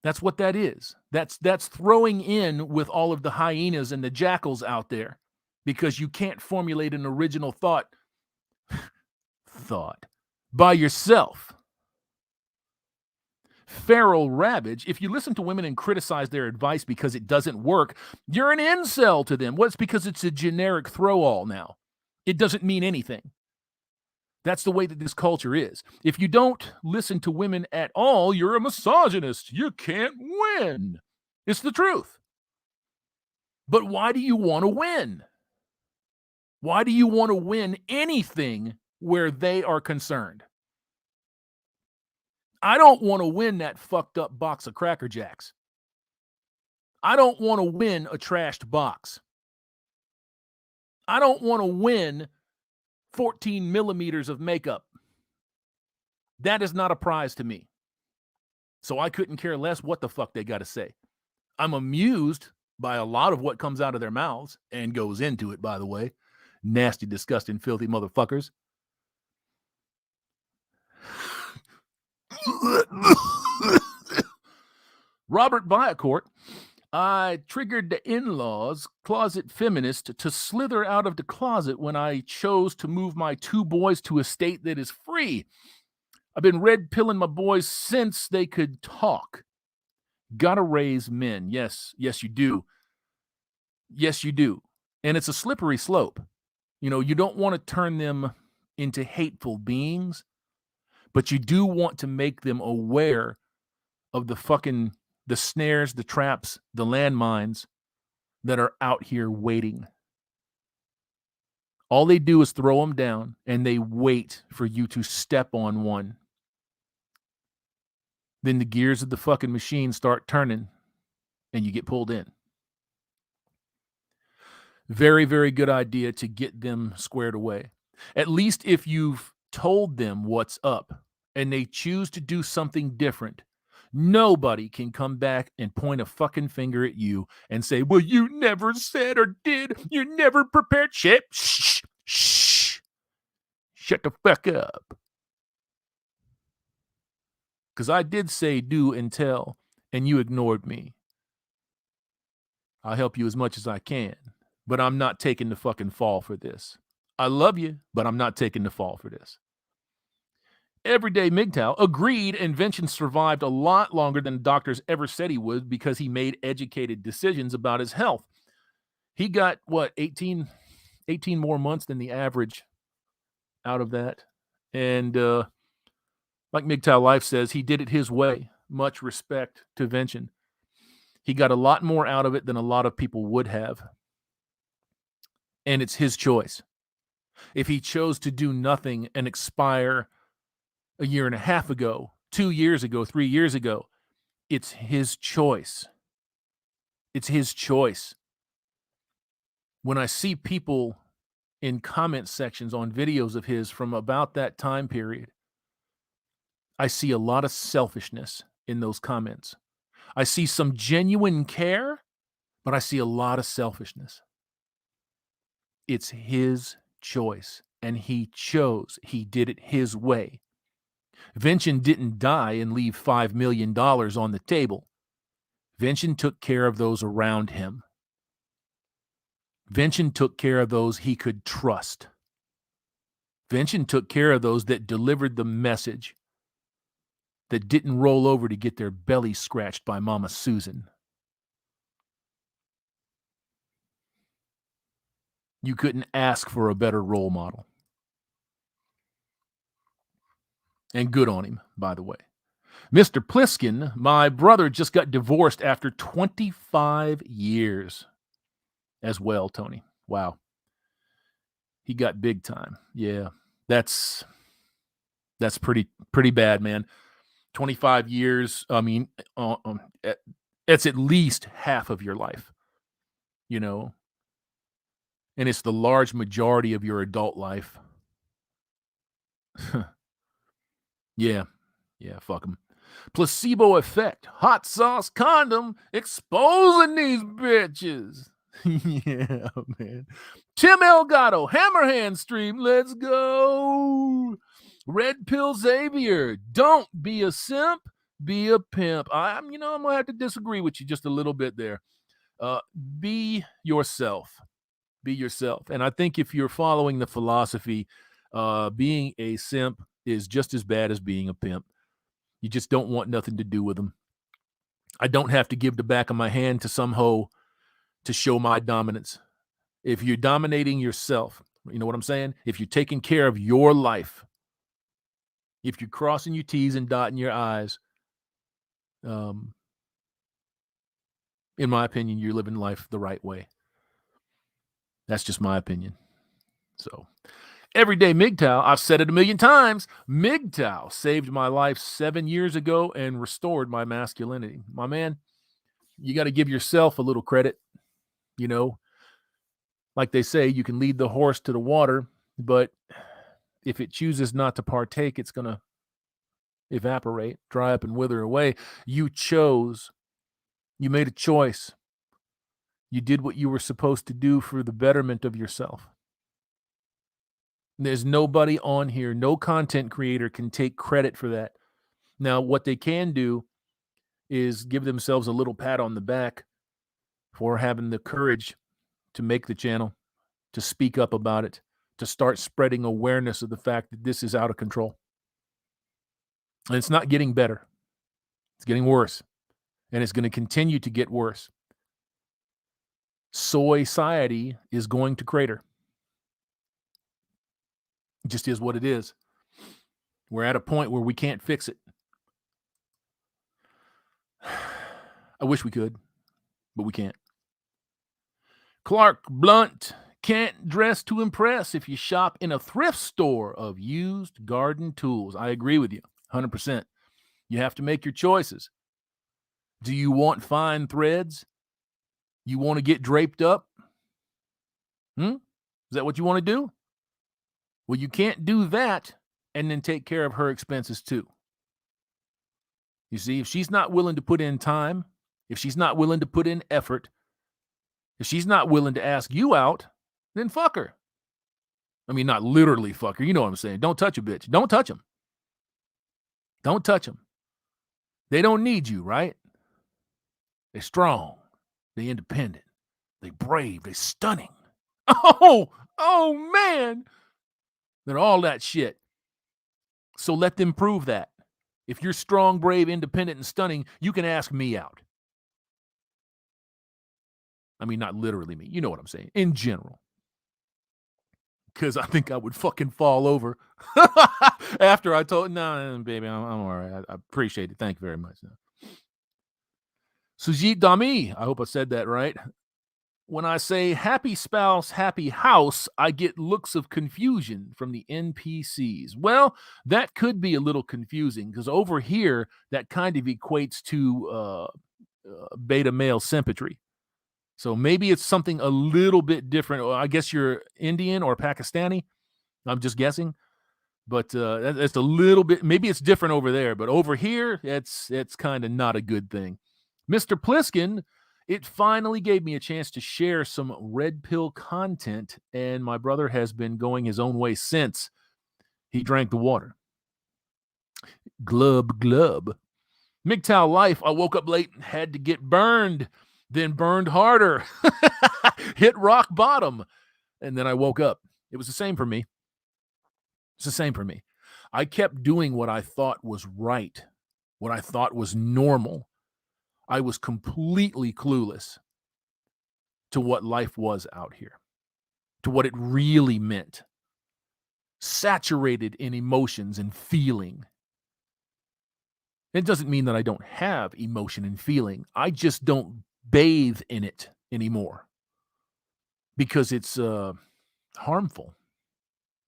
Speaker 1: That's what that is. That's throwing in with all of the hyenas and the jackals out there, because you can't formulate an original thought by yourself. Feral Ravage, if you listen to women and criticize their advice because it doesn't work, you're an incel to them. Well, it's because it's a generic throw-all now. It doesn't mean anything. That's the way that this culture is. If you don't listen to women at all, you're a misogynist. You can't win. It's the truth. But why do you want to win? Why do you want to win anything where they are concerned? I don't want to win that fucked up box of Cracker Jacks. I don't want to win a trashed box. I don't want to win 14 millimeters of makeup. That is not a prize to me. So I couldn't care less what the fuck they got to say. I'm amused by a lot of what comes out of their mouths and goes into it, by the way. Nasty, disgusting, filthy motherfuckers. Robert Viacourt, I triggered the in-laws, closet feminist, to slither out of the closet when I chose to move my 2 boys to a state that is free. I've been red pilling my boys since they could talk. Gotta raise men. Yes, you do. Yes, you do. And it's a slippery slope. You know, you don't want to turn them into hateful beings, but you do want to make them aware of the snares, the traps, the landmines that are out here waiting. All they do is throw them down, and they wait for you to step on one. Then the gears of the fucking machine start turning, and you get pulled in. Very, very good idea to get them squared away. At least if you've told them what's up and they choose to do something different, nobody can come back and point a fucking finger at you and say, well, you never said or did. You never prepared. Shit. Shh. Shut the fuck up. Because I did say do and tell, and you ignored me. I'll help you as much as I can, but I'm not taking the fucking fall for this. I love you, but I'm not taking the fall for this. Everyday MGTOW agreed invention survived a lot longer than doctors ever said he would because he made educated decisions about his health. He got, 18 more months than the average out of that. And like MGTOW Life says, he did it his way. Much respect to Vention. He got a lot more out of it than a lot of people would have. And it's his choice. If he chose to do nothing and expire a year and a half ago, 2 years ago, 3 years ago. It's his choice. It's his choice. When I see people in comment sections on videos of his from about that time period, I see a lot of selfishness in those comments. I see some genuine care, but I see a lot of selfishness. It's his choice, and he chose. He did it his way. Vincent didn't die and leave $5 million on the table. Vincent took care of those around him. Vincent took care of those he could trust. Vincent took care of those that delivered the message, that didn't roll over to get their belly scratched by Mama Susan. You couldn't ask for a better role model. And good on him, by the way. Mr. Pliskin, my brother, just got divorced after 25 years as well, Tony. Wow. He got big time. Yeah, that's pretty bad, man. 25 years, I mean, it's at least half of your life, you know, and it's the large majority of your adult life. Yeah, fuck them. Placebo effect, hot sauce condom, exposing these bitches. Yeah, man. Tim Elgato, Hammerhand stream, let's go. Red Pill Xavier, don't be a simp, be a pimp. I'm gonna have to disagree with you just a little bit there. Be yourself. Be yourself. And I think if you're following the philosophy, being a simp is just as bad as being a pimp. You just don't want nothing to do with them. I don't have to give the back of my hand to some hoe to show my dominance. If you're dominating yourself, you know what I'm saying? If you're taking care of your life, if you're crossing your T's and dotting your I's, in my opinion, you're living life the right way. That's just my opinion. So, everyday MGTOW, I've said it a million times. MGTOW saved my life 7 years ago and restored my masculinity. My man, you got to give yourself a little credit. You know, like they say, you can lead the horse to the water, but if it chooses not to partake, it's going to evaporate, dry up, and wither away. You chose. You made a choice. You did what you were supposed to do for the betterment of yourself. There's nobody on here, no content creator can take credit for that. Now, what they can do is give themselves a little pat on the back for having the courage to make the channel, to speak up about it, to start spreading awareness of the fact that this is out of control. And it's not getting better. It's getting worse. And it's going to continue to get worse. Soy-ciety is going to crater. It just is what it is. We're at a point where we can't fix it. I wish we could, but we can't. Clark Blunt, can't dress to impress if you shop in a thrift store of used garden tools. I agree with you, 100%. You have to make your choices. Do you want fine threads? You want to get draped up? Is that what you want to do? Well, you can't do that and then take care of her expenses too. You see, if she's not willing to put in time, if she's not willing to put in effort, if she's not willing to ask you out, then fuck her. I mean, not literally fuck her. You know what I'm saying? Don't touch a bitch. Don't touch them. Don't touch them. They don't need you, right? They're strong. They're independent. They're brave. They're stunning. Oh, man. They're all that shit. So let them prove that. If you're strong, brave, independent, and stunning, you can ask me out. I mean, not literally me. You know what I'm saying. In general. Because I think I would fucking fall over after I told, no, baby, I'm all right. I appreciate it. Thank you very much. Sujit Dami, I hope I said that right. When I say happy spouse, happy house, I get looks of confusion from the NPCs. Well, that could be a little confusing because over here, that kind of equates to beta male symmetry. So maybe it's something a little bit different. I guess you're Indian or Pakistani. I'm just guessing. But that's a little bit, maybe it's different over there. But over here, it's kind of not a good thing. Mr. Pliskin, it finally gave me a chance to share some red pill content, and my brother has been going his own way since. He drank the water. Glub, glub. MGTOW life, I woke up late and had to get burned, then burned harder, hit rock bottom, and then I woke up. It was the same for me. It's the same for me. I kept doing what I thought was right, what I thought was normal. I was completely clueless to what life was out here, to what it really meant. Saturated in emotions and feeling. It doesn't mean that I don't have emotion and feeling. I just don't bathe in it anymore because it's harmful.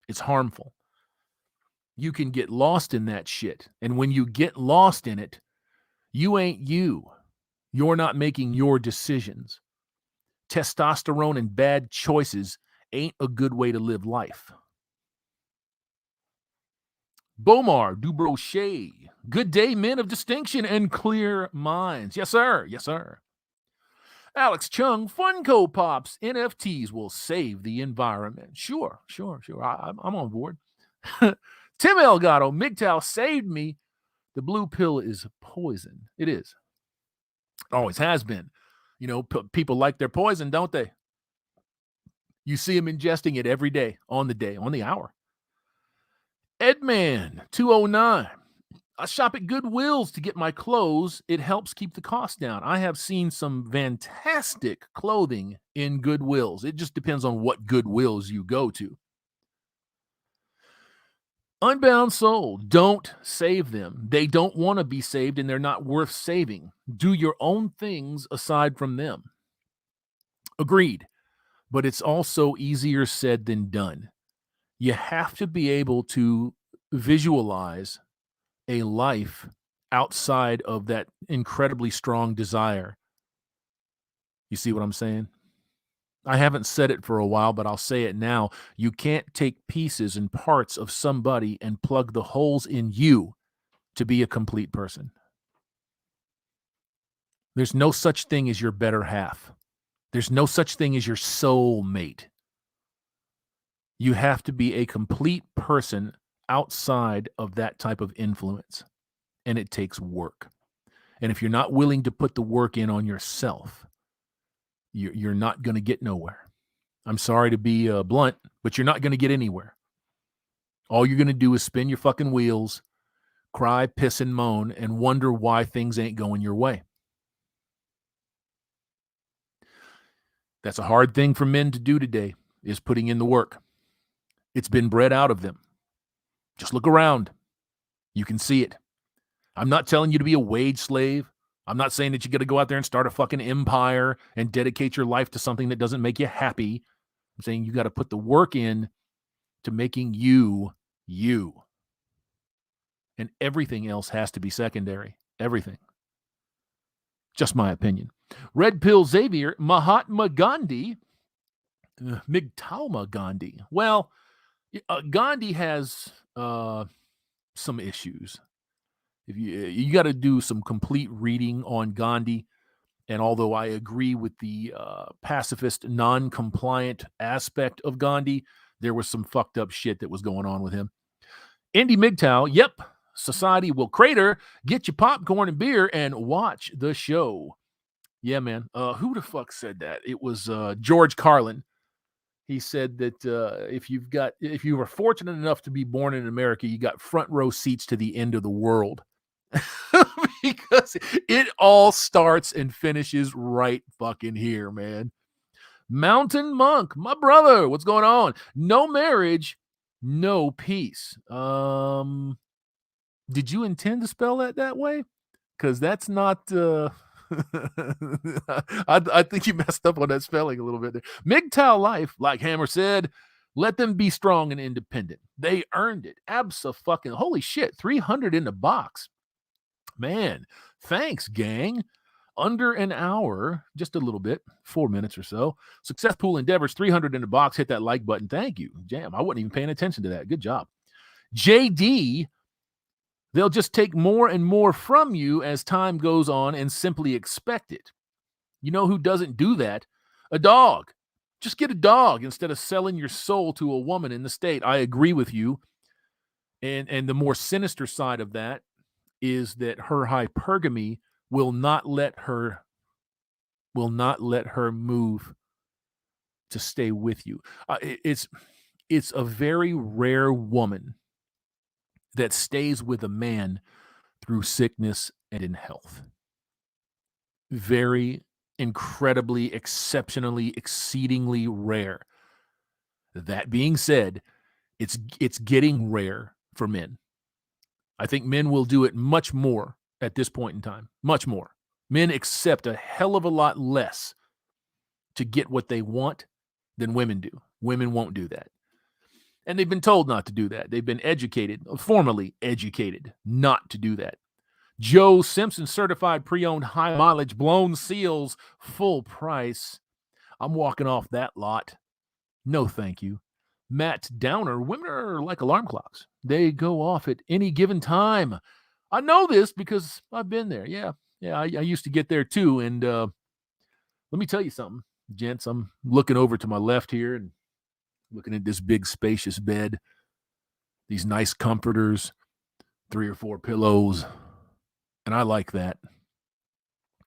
Speaker 1: It's harmful. You can get lost in that shit. And when you get lost in it, you ain't you. You're not making your decisions. Testosterone and bad choices ain't a good way to live life. Bomar Dubrochet. Good day, men of distinction and clear minds. Yes, sir. Yes, sir. Alex Chung, Funko Pops, NFTs will save the environment. Sure. I'm on board. Tim Elgato, MGTOW saved me. The blue pill is poison. It is. It always has been. You know, people like their poison, don't they? You see them ingesting it every day, on the hour. Edman, 209. I shop at Goodwills to get my clothes. It helps keep the cost down. I have seen some fantastic clothing in Goodwills. It just depends on what Goodwills you go to. Unbound Soul, don't save them. They don't want to be saved and they're not worth saving. Do your own things aside from them. Agreed. But it's also easier said than done. You have to be able to visualize a life outside of that incredibly strong desire. You see what I'm saying? I haven't said it for a while, but I'll say it now. You can't take pieces and parts of somebody and plug the holes in you to be a complete person. There's no such thing as your better half. There's no such thing as your soul mate. You have to be a complete person outside of that type of influence, and it takes work. And if you're not willing to put the work in on yourself, you're not going to get nowhere. I'm sorry to be blunt, but you're not going to get anywhere. All you're going to do is spin your fucking wheels, cry, piss, and moan, and wonder why things ain't going your way. That's a hard thing for men to do today, is putting in the work. It's been bred out of them. Just look around. You can see it. I'm not telling you to be a wage slave. I'm not saying that you got to go out there and start a fucking empire and dedicate your life to something that doesn't make you happy. I'm saying you got to put the work in to making you, you. And everything else has to be secondary. Everything. Just my opinion. Red Pill Xavier, Mahatma Gandhi, MGTOW Gandhi. Well, Gandhi has some issues. If you got to do some complete reading on Gandhi, and although I agree with the pacifist, non-compliant aspect of Gandhi, there was some fucked up shit that was going on with him. Indy MGTOW, yep, society will crater. Get your popcorn and beer and watch the show. Yeah, man. Who the fuck said that? It was George Carlin. He said that if you were fortunate enough to be born in America, you got front row seats to the end of the world. Because it all starts and finishes right fucking here, man. Mountain Monk, my brother, what's going on? No marriage, no peace. Did you intend to spell that way? Because that's not I think you messed up on that spelling a little bit there. MGTOW life, like Hammer said, let them be strong and independent. They earned it. Abso-fucking holy shit, 300 in the box. Man, thanks, gang. Under an hour, just a little bit, 4 minutes or so. Successful endeavors, 300 in the box. Hit that like button. Thank you. Damn, I wasn't even paying attention to that. Good job. JD, they'll just take more and more from you as time goes on and simply expect it. You know who doesn't do that? A dog. Just get a dog instead of selling your soul to a woman in the state. I agree with you. And the more sinister side of that is that her hypergamy will not let her move to stay with you. It's a very rare woman that stays with a man through sickness and in health. Very incredibly, exceptionally, exceedingly rare. That being said, it's getting rare for men. I think men will do it much more at this point in time. Much more. Men accept a hell of a lot less to get what they want than women do. Women won't do that. And they've been told not to do that. They've been educated, formally educated, not to do that. Joe Simpson, certified pre-owned high mileage, blown seals, full price. I'm walking off that lot. No, thank you. Matt Downer, women are like alarm clocks. They go off at any given time. I know this because I've been there. Yeah, I used to get there too. And let me tell you something, gents. I'm looking over to my left here and looking at this big spacious bed, these nice comforters, 3 or 4 pillows. And I like that.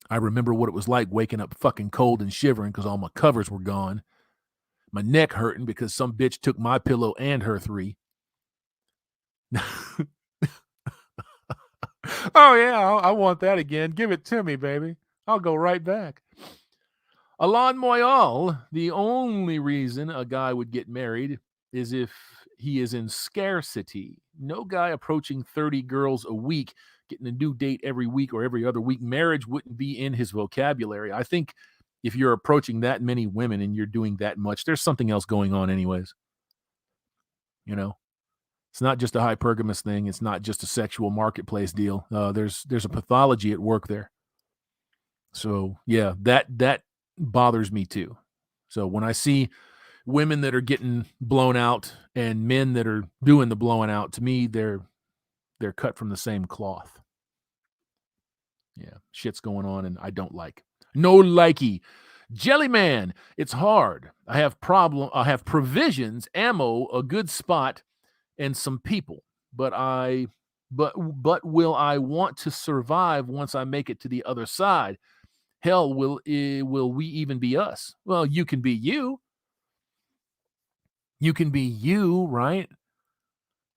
Speaker 1: I remember what it was like waking up fucking cold and shivering because all my covers were gone. My neck hurting because some bitch took my pillow and her 3. Oh, yeah, I want that again. Give it to me, baby. I'll go right back. Alain Moyal, the only reason a guy would get married is if he is in scarcity. No guy approaching 30 girls a week, getting a new date every week or every other week. Marriage wouldn't be in his vocabulary. I think if you're approaching that many women and you're doing that much, there's something else going on anyways. You know, it's not just a hypergamous thing. It's not just a sexual marketplace deal. There's a pathology at work there. So yeah, that bothers me too. So when I see women that are getting blown out and men that are doing the blowing out, to me, they're cut from the same cloth. Yeah, shit's going on and I don't like. No likey. Jellyman, it's hard. I have provisions, ammo, a good spot, and some people. But will I want to survive once I make it to the other side? Hell, will we even be us? Well, you can be you. You can be you, right?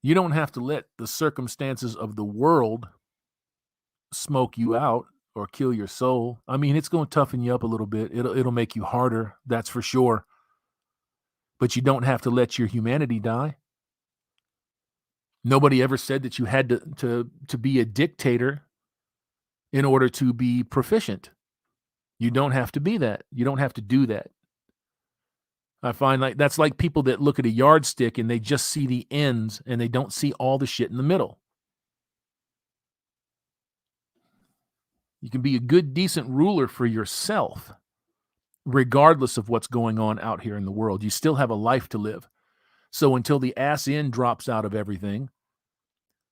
Speaker 1: You don't have to let the circumstances of the world smoke you out or kill your soul. I mean, it's going to toughen you up a little bit. It'll make you harder, that's for sure. But you don't have to let your humanity die. Nobody ever said that you had to be a dictator in order to be proficient. You don't have to be that. You don't have to do that. I find like that's like people that look at a yardstick and they just see the ends and they don't see all the shit in the middle. You can be a good, decent ruler for yourself, regardless of what's going on out here in the world. You still have a life to live. So until the ass end drops out of everything,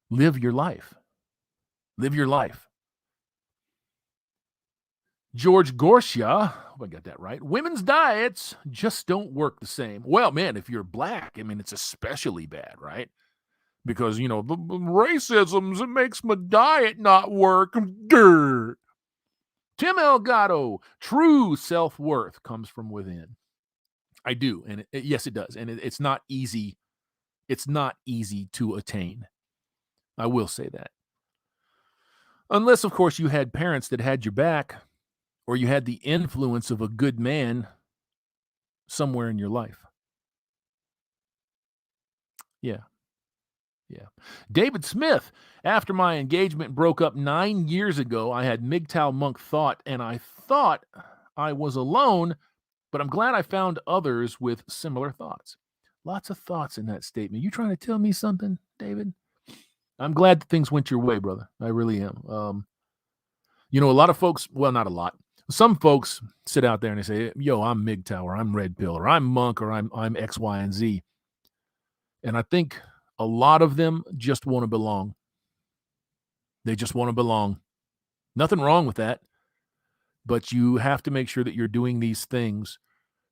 Speaker 1: live your life. Live your life. George Gorsia, hope I got that right. Women's diets just don't work the same. Well, man, if you're black, I mean, it's especially bad, right? Because, you know, the racism, it makes my diet not work. Grr. Tim Elgato, true self-worth comes from within. I do. And yes, it does. And it's not easy. It's not easy to attain. I will say that. Unless, of course, you had parents that had your back or you had the influence of a good man somewhere in your life. Yeah. Yeah. David Smith, after my engagement broke up 9 years ago, I had MGTOW monk thought, and I thought I was alone, but I'm glad I found others with similar thoughts. Lots of thoughts in that statement. You trying to tell me something, David? I'm glad that things went your way, brother. I really am. A lot of folks, well, not a lot. Some folks sit out there and they say, yo, I'm MGTOW, or I'm Red Pill, or I'm Monk, or I'm X, Y, and Z. And I think a lot of them just want to belong. They just want to belong. Nothing wrong with that. But you have to make sure that you're doing these things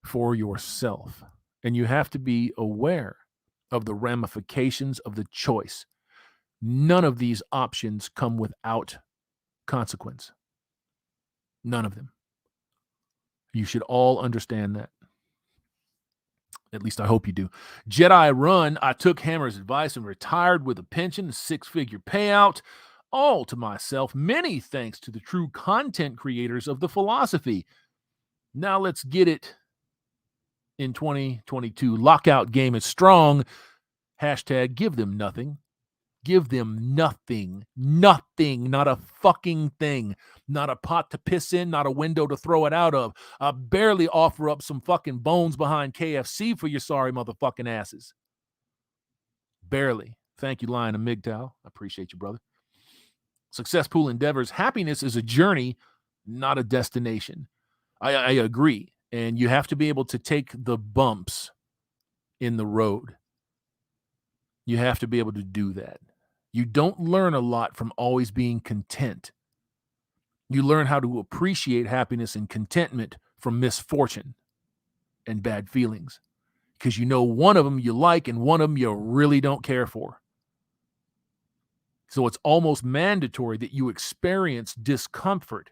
Speaker 1: for yourself. And you have to be aware of the ramifications of the choice. None of these options come without consequence. None of them. You should all understand that. At least I hope you do. Jedi Run, I took Hammer's advice and retired with a pension, a 6-figure payout, all to myself. Many thanks to the true content creators of the philosophy. Now let's get it in 2022. Lockout game is strong. Hashtag give them nothing. Give them nothing. Nothing. Not a fucking thing. Not a pot to piss in. Not a window to throw it out of. I barely offer up some fucking bones behind KFC for your sorry motherfucking asses. Barely. Thank you, Lion and MGTOW. I appreciate you, brother. Successful endeavors. Happiness is a journey, not a destination. I agree. And you have to be able to take the bumps in the road. You have to be able to do that. You don't learn a lot from always being content. You learn how to appreciate happiness and contentment from misfortune and bad feelings, because you know one of them you like and one of them you really don't care for. So it's almost mandatory that you experience discomfort.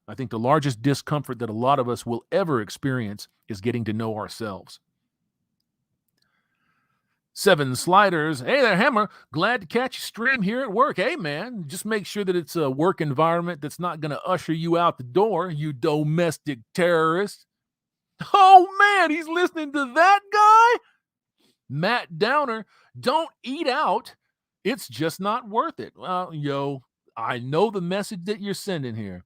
Speaker 1: I think the largest discomfort that a lot of us will ever experience is getting to know ourselves. 7 Sliders. Hey there, Hammer. Glad to catch you stream here at work. Hey, man, just make sure that it's a work environment that's not going to usher you out the door, you domestic terrorist. Oh, man, he's listening to that guy? Matt Downer, don't eat out. It's just not worth it. Well, yo, I know the message that you're sending here,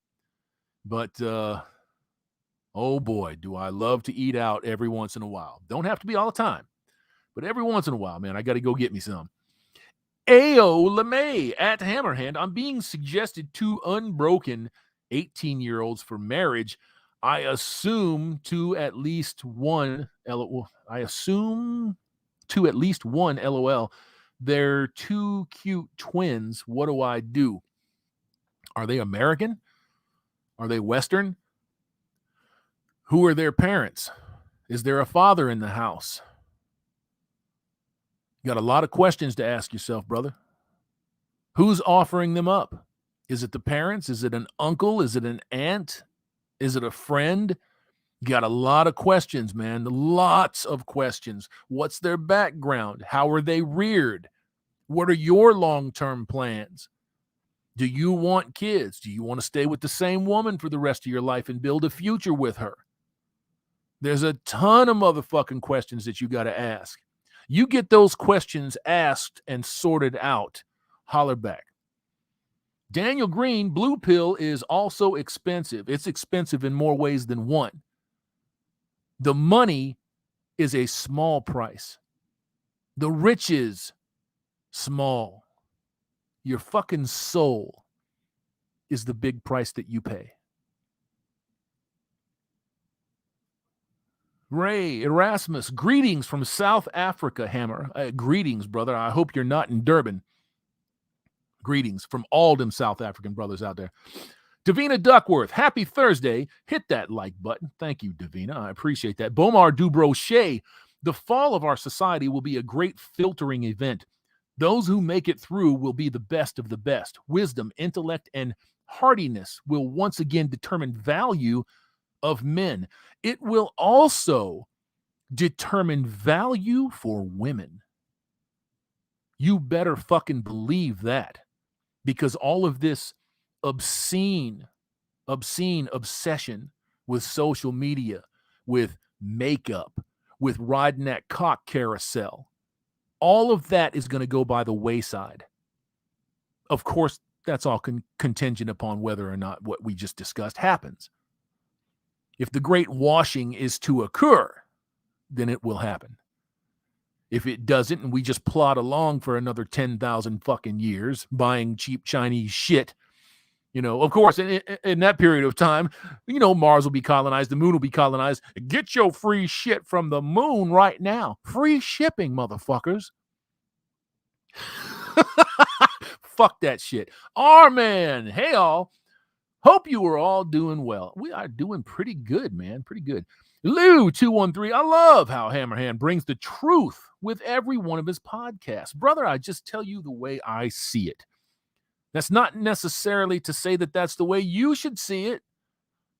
Speaker 1: but oh boy, do I love to eat out every once in a while. Don't have to be all the time. But every once in a while, man, I got to go get me some. Ao LeMay at Hammerhand. I'm being suggested 2 unbroken 18-year-olds for marriage. I assume to at least one. LOL. They're 2 cute twins. What do I do? Are they American? Are they Western? Who are their parents? Is there a father in the house? You got a lot of questions to ask yourself, brother. Who's offering them up? Is it the parents? Is it an uncle? Is it an aunt? Is it a friend? You got a lot of questions, man. Lots of questions. What's their background? How are they reared? What are your long-term plans? Do you want kids? Do you want to stay with the same woman for the rest of your life and build a future with her? There's a ton of motherfucking questions that you got to ask. You get those questions asked and sorted out, holler back. Daniel Green, Blue Pill is also expensive. It's expensive in more ways than one. The money is a small price. The riches, small. Your fucking soul is the big price that you pay. Ray Erasmus, greetings from South Africa, Hammer. Greetings, brother. I hope you're not in Durban. Greetings from all them South African brothers out there. Davina Duckworth, happy Thursday. Hit that like button. Thank you, Davina. I appreciate that. Bomar Dubrochet, the fall of our society will be a great filtering event. Those who make it through will be the best of the best. Wisdom, intellect, and hardiness will once again determine value of men. It will also determine value for women. You better fucking believe that, because all of this obscene obsession with social media, with makeup, with riding that cock carousel. All of that is going to go by the wayside. Of course, that's all contingent upon whether or not what we just discussed happens. If the great washing is to occur, then it will happen. If it doesn't, and we just plod along for another 10,000 fucking years buying cheap Chinese shit, of course, in that period of time, Mars will be colonized, the moon will be colonized. Get your free shit from the moon right now. Free shipping, motherfuckers. Fuck that shit. R-Man, hey all. Hope you are all doing well. We are doing pretty good, man. Pretty good. Lou213, I love how Hammerhand brings the truth with every one of his podcasts. Brother, I just tell you the way I see it. That's not necessarily to say that that's the way you should see it.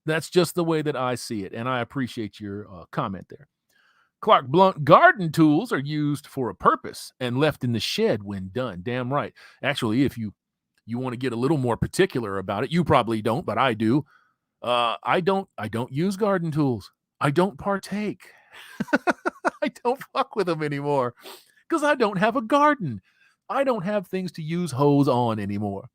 Speaker 1: That's just the way that I see it. And I appreciate your comment there. Clark Blunt, garden tools are used for a purpose and left in the shed when done. Damn right. Actually, if you want to get a little more particular about it, you probably don't, but I do. I don't use garden tools. I don't partake. I don't fuck with them anymore because I don't have a garden. I don't have things to use hose on anymore.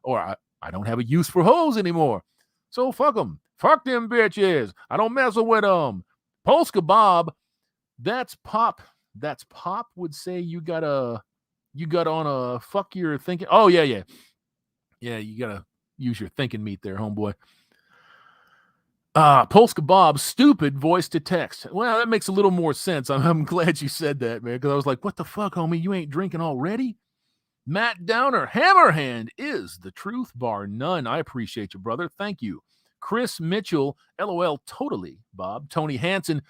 Speaker 1: Or I don't have a use for hose anymore. So fuck them. Fuck them bitches. I don't mess with them. Polska Bob, that's Pop. That's Pop would say you got on a fuck your thinking. Oh, yeah. Yeah, you got to use your thinking meat there, homeboy. Polska Bob, stupid voice to text. Well, that makes a little more sense. I'm glad you said that, man, because I was like, what the fuck, homie? You ain't drinking already? Matt Downer, Hammerhand is the truth, bar none. I appreciate you, brother. Thank you. Chris Mitchell, LOL, totally, Bob. Tony Hansen,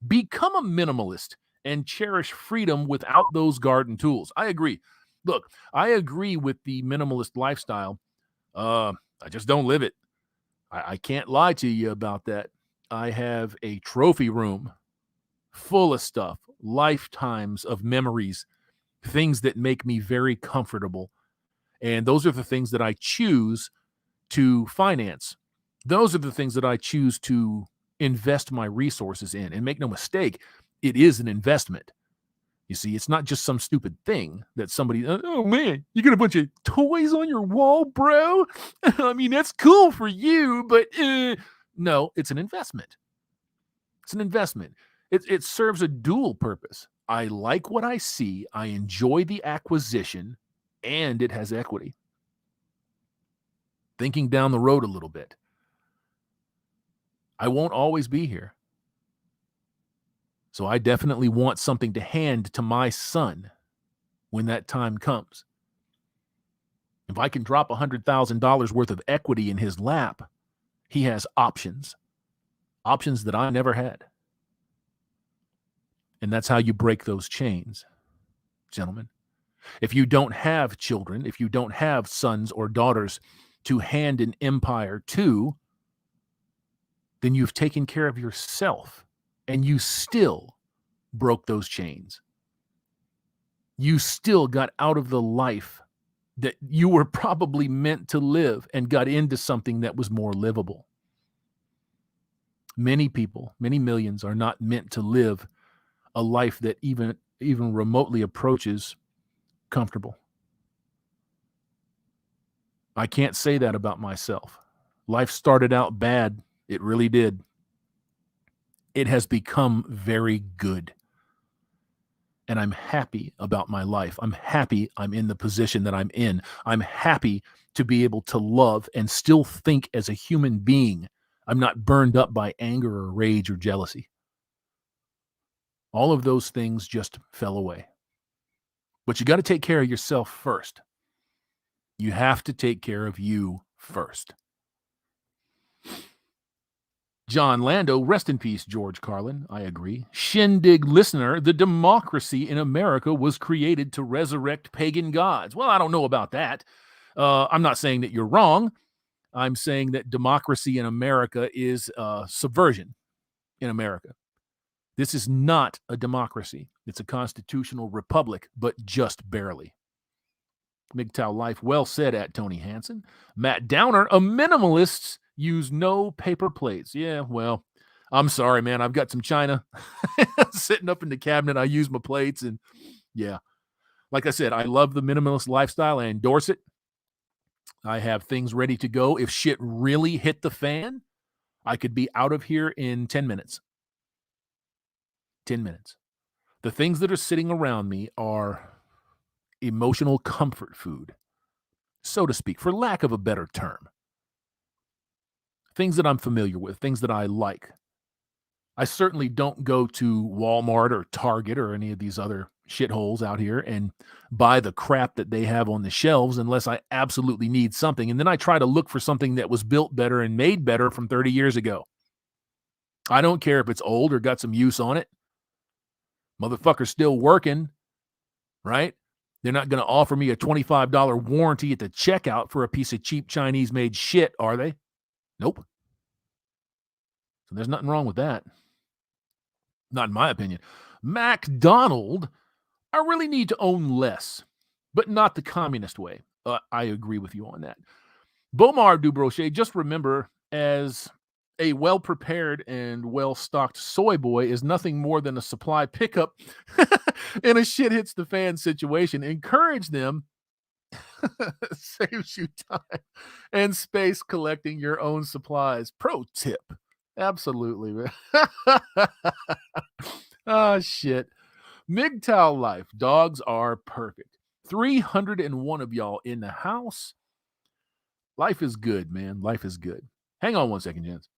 Speaker 1: become a minimalist and cherish freedom without those garden tools. I agree. Look, I agree with the minimalist lifestyle. I just don't live it. I can't lie to you about that. I have a trophy room full of stuff, lifetimes of memories, things that make me very comfortable. And those are the things that I choose to finance. Those are the things that I choose to invest my resources in. And make no mistake, it is an investment. You see, it's not just some stupid thing that somebody, oh man, you got a bunch of toys on your wall, bro. I mean, that's cool for you, but no, it's an investment. It's an investment. It serves a dual purpose. I like what I see. I enjoy the acquisition, and it has equity. Thinking down the road a little bit. I won't always be here. So I definitely want something to hand to my son when that time comes. If I can drop $100,000 worth of equity in his lap, he has options that I never had. And that's how you break those chains, gentlemen. If you don't have children, if you don't have sons or daughters to hand an empire to, then you've taken care of yourself. And you still broke those chains. You still got out of the life that you were probably meant to live and got into something that was more livable. Many people, many millions are not meant to live a life that even remotely approaches comfortable. I can't say that about myself. Life started out bad. It really did. It has become very good. And I'm happy about my life. I'm happy I'm in the position that I'm in. I'm happy to be able to love and still think as a human being. I'm not burned up by anger or rage or jealousy. All of those things just fell away. But you got to take care of yourself first. You have to take care of you first. John Lando, rest in peace, George Carlin. I agree. Shindig listener, the democracy in America was created to resurrect pagan gods. Well, I don't know about that. I'm not saying that you're wrong. I'm saying that democracy in America is subversion in America. This is not a democracy. It's a constitutional republic, but just barely. MGTOW Life, well said at Tony Hansen. Matt Downer, a minimalist use no paper plates. Yeah, well, I'm sorry, man. I've got some china sitting up in the cabinet. I use my plates, and yeah, like I said, I love the minimalist lifestyle. I endorse it. I have things ready to go. If shit really hit the fan, I could be out of here in 10 minutes. 10 minutes. The things that are sitting around me are emotional comfort food, so to speak, for lack of a better term. Things that I'm familiar with, things that I like. I certainly don't go to Walmart or Target or any of these other shitholes out here and buy the crap that they have on the shelves unless I absolutely need something. And then I try to look for something that was built better and made better from 30 years ago. I don't care if it's old or got some use on it. Motherfucker's still working, right? They're not going to offer me a $25 warranty at the checkout for a piece of cheap Chinese-made shit, are they? Nope. So there's nothing wrong with that. Not in my opinion. MacDonald, I really need to own less, but not the communist way. I agree with you on that. Beaumar Dubrochet, just remember, as a well-prepared and well-stocked soy boy is nothing more than a supply pickup in a shit hits the fan situation. Encourage them. Saves you time and space collecting your own supplies. Pro tip. Absolutely, man. Oh, shit. MGTOW life. Dogs are perfect. 301 of y'all in the house. Life is good, man. Life is good. Hang on one second, gents.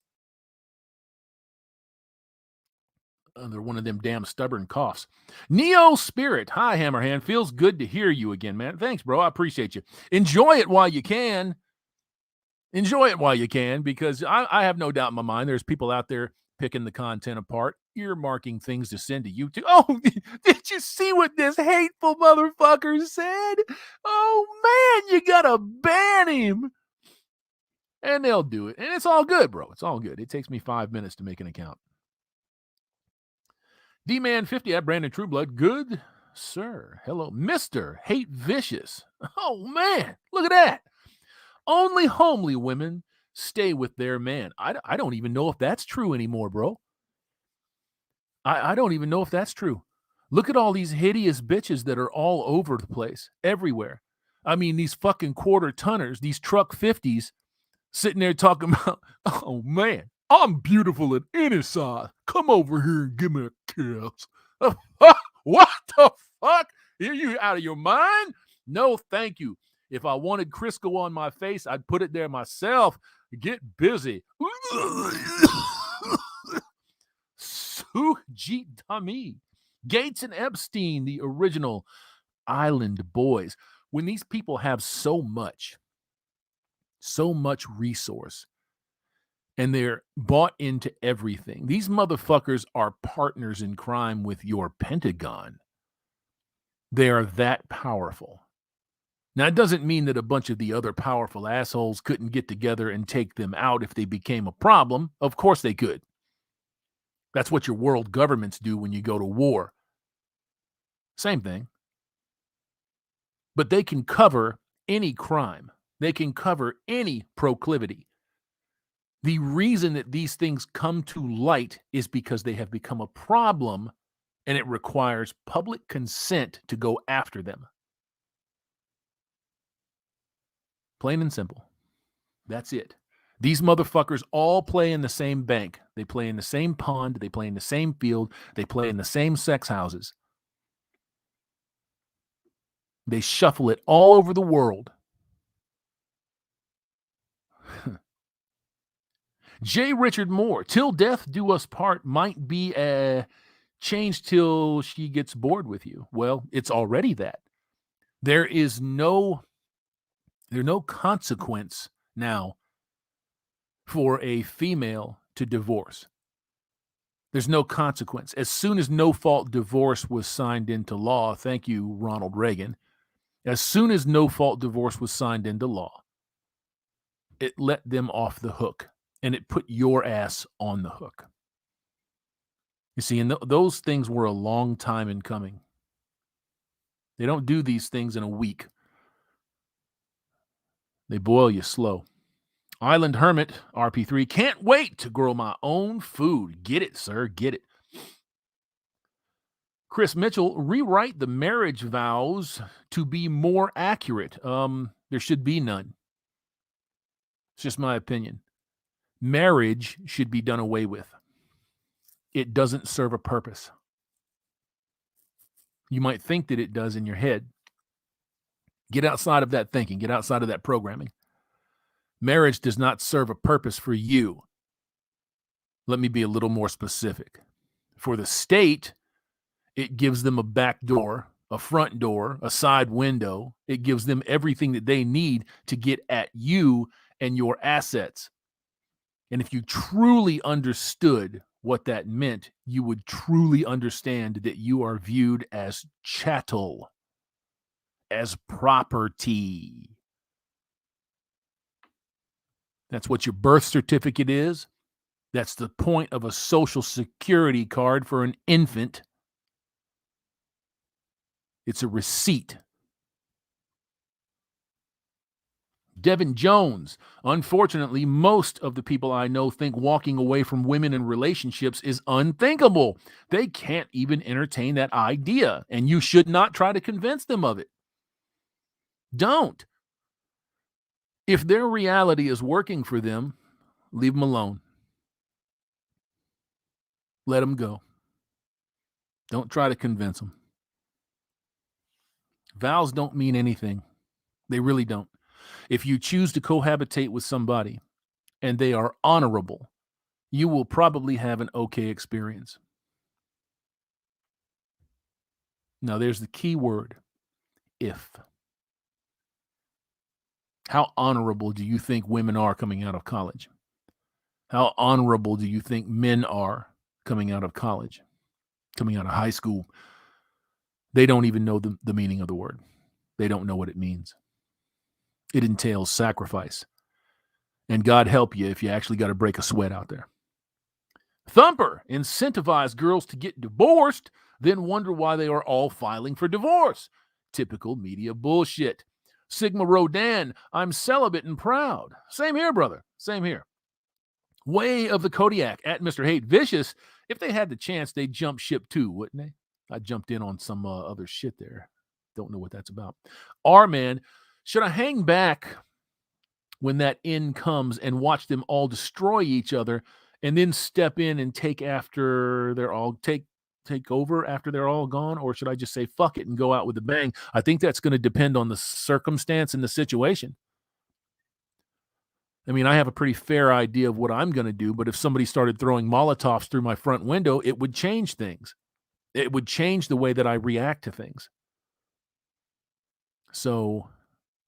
Speaker 1: Another one of them damn stubborn coughs. Neo Spirit. Hi, Hammerhand. Feels good to hear you again, man. Thanks, bro. I appreciate you. Enjoy it while you can. Enjoy it while you can, because I have no doubt in my mind there's people out there picking the content apart, earmarking things to send to YouTube. Oh, did you see what this hateful motherfucker said? Oh, man, you gotta ban him. And they'll do it. And it's all good, bro. It's all good. It takes me 5 minutes to make an account. D-Man50 at Brandon Trueblood. Good, sir. Hello. Mr. Hate Vicious. Oh, man. Look at that. Only homely women stay with their man. I don't even know if that's true anymore, bro. I don't even know if that's true. Look at all these hideous bitches that are all over the place, everywhere. I mean, these fucking quarter tonners, these truck 50s, sitting there talking about, oh, man, I'm beautiful at any size. Come over here and give me a kiss. What the fuck? Are you out of your mind? No, thank you. If I wanted Crisco on my face, I'd put it there myself. Get busy. Sujit Dami. Gates and Epstein, the original Island Boys. When these people have so much resource, and they're bought into everything, these motherfuckers are partners in crime with your Pentagon. They are that powerful. Now, it doesn't mean that a bunch of the other powerful assholes couldn't get together and take them out if they became a problem. Of course they could. That's what your world governments do when you go to war. Same thing. But they can cover any crime. They can cover any proclivity. The reason that these things come to light is because they have become a problem, and it requires public consent to go after them. Plain and simple. That's it. These motherfuckers all play in the same bank. They play in the same pond. They play in the same field. They play in the same sex houses. They shuffle it all over the world. J. Richard Moore, till death do us part might be a change till she gets bored with you. Well, it's already that. There's no consequence now for a female to divorce. There's no consequence. As soon as no-fault divorce was signed into law, thank you, Ronald Reagan, as soon as no-fault divorce was signed into law, it let them off the hook, and it put your ass on the hook. You see, and those things were a long time in coming. They don't do these things in a week. They boil you slow. Island Hermit, RP3, can't wait to grow my own food. Get it, sir, get it. Chris Mitchell, rewrite the marriage vows to be more accurate. There should be none. It's just my opinion. Marriage should be done away with. It doesn't serve a purpose. You might think that it does in your head. Get outside of that thinking. Get outside of that programming. Marriage does not serve a purpose for you. Let me be a little more specific. For the state, it gives them a back door, a front door, a side window. It gives them everything that they need to get at you and your assets. And if you truly understood what that meant, you would truly understand that you are viewed as chattel, as property. That's what your birth certificate is. That's the point of a social security card for an infant. It's a receipt. Devin Jones. Unfortunately, most of the people I know think walking away from women in relationships is unthinkable. They can't even entertain that idea, and you should not try to convince them of it. Don't. If their reality is working for them, leave them alone. Let them go. Don't try to convince them. Vows don't mean anything. They really don't. If you choose to cohabitate with somebody and they are honorable, you will probably have an okay experience. Now, there's the key word, if. How honorable do you think women are coming out of college? How honorable do you think men are coming out of college, coming out of high school? They don't even know the meaning of the word. They don't know what it means. It entails sacrifice. And God help you if you actually got to break a sweat out there. Thumper, incentivize girls to get divorced, then wonder why they are all filing for divorce. Typical media bullshit. Sigma Rodan, I'm celibate and proud. Same here, brother. Same here. Way of the Kodiak, at Mr. Hate Vicious, if they had the chance, they'd jump ship too, wouldn't they? I jumped in on some other shit there. Don't know what that's about. R-Man, should I hang back when that end comes and watch them all destroy each other and then step in and take over after they're all gone? Or should I just say fuck it and go out with a bang? I think that's going to depend on the circumstance and the situation. I mean, I have a pretty fair idea of what I'm going to do, but if somebody started throwing Molotovs through my front window, it would change things. It would change the way that I react to things. So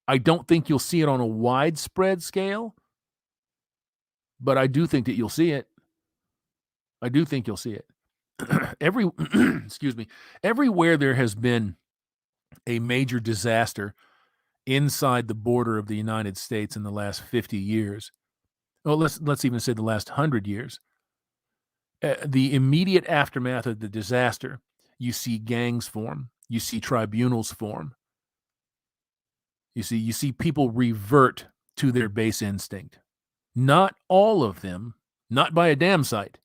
Speaker 1: I don't think you'll see it on a widespread scale, but I do think that you'll see it. I do think you'll see it. Everywhere there has been a major disaster inside the border of the United States in the last 50 years, well, let's even say the last 100 years, the immediate aftermath of the disaster, you see gangs form, you see tribunals form, you see people revert to their base instinct. Not all of them, not by a damn sight,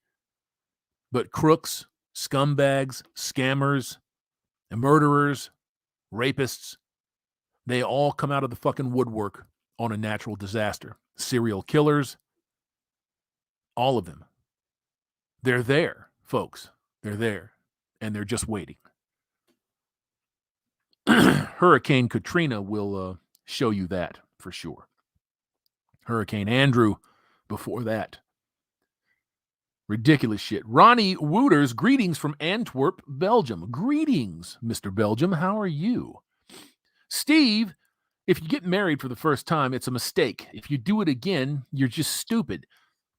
Speaker 1: but crooks, scumbags, scammers, murderers, rapists, they all come out of the fucking woodwork on a natural disaster. Serial killers, all of them. They're there, folks. They're there, and they're just waiting. Hurricane Katrina will show you that for sure. Hurricane Andrew before that. Ridiculous shit. Ronnie Wooters, greetings from Antwerp, Belgium. Greetings, Mr. Belgium. How are you? Steve, if you get married for the first time, it's a mistake. If you do it again, you're just stupid.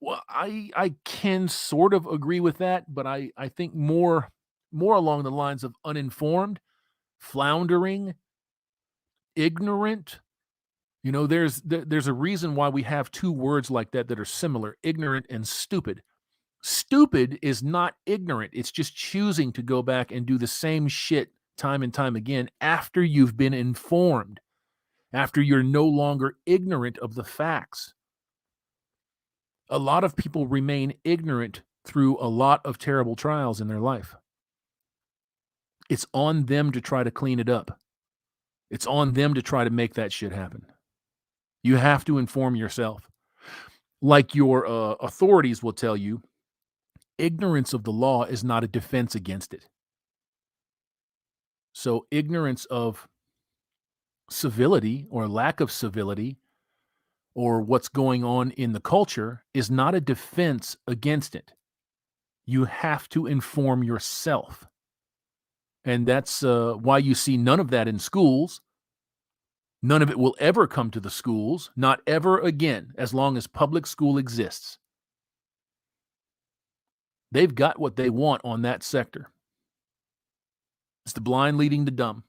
Speaker 1: Well, I can sort of agree with that, but I think more along the lines of uninformed, floundering, ignorant. You know, there's a reason why we have two words like that are similar, ignorant and stupid. Stupid is not ignorant. It's just choosing to go back and do the same shit time and time again after you've been informed, after you're no longer ignorant of the facts. A lot of people remain ignorant through a lot of terrible trials in their life. It's on them to try to clean it up. It's on them to try to make that shit happen. You have to inform yourself. Like your authorities will tell you, ignorance of the law is not a defense against it. So ignorance of civility or lack of civility or what's going on in the culture is not a defense against it. You have to inform yourself. And that's why you see none of that in schools. None of it will ever come to the schools, not ever again, as long as public school exists. They've got what they want on that sector. It's the blind leading the dumb.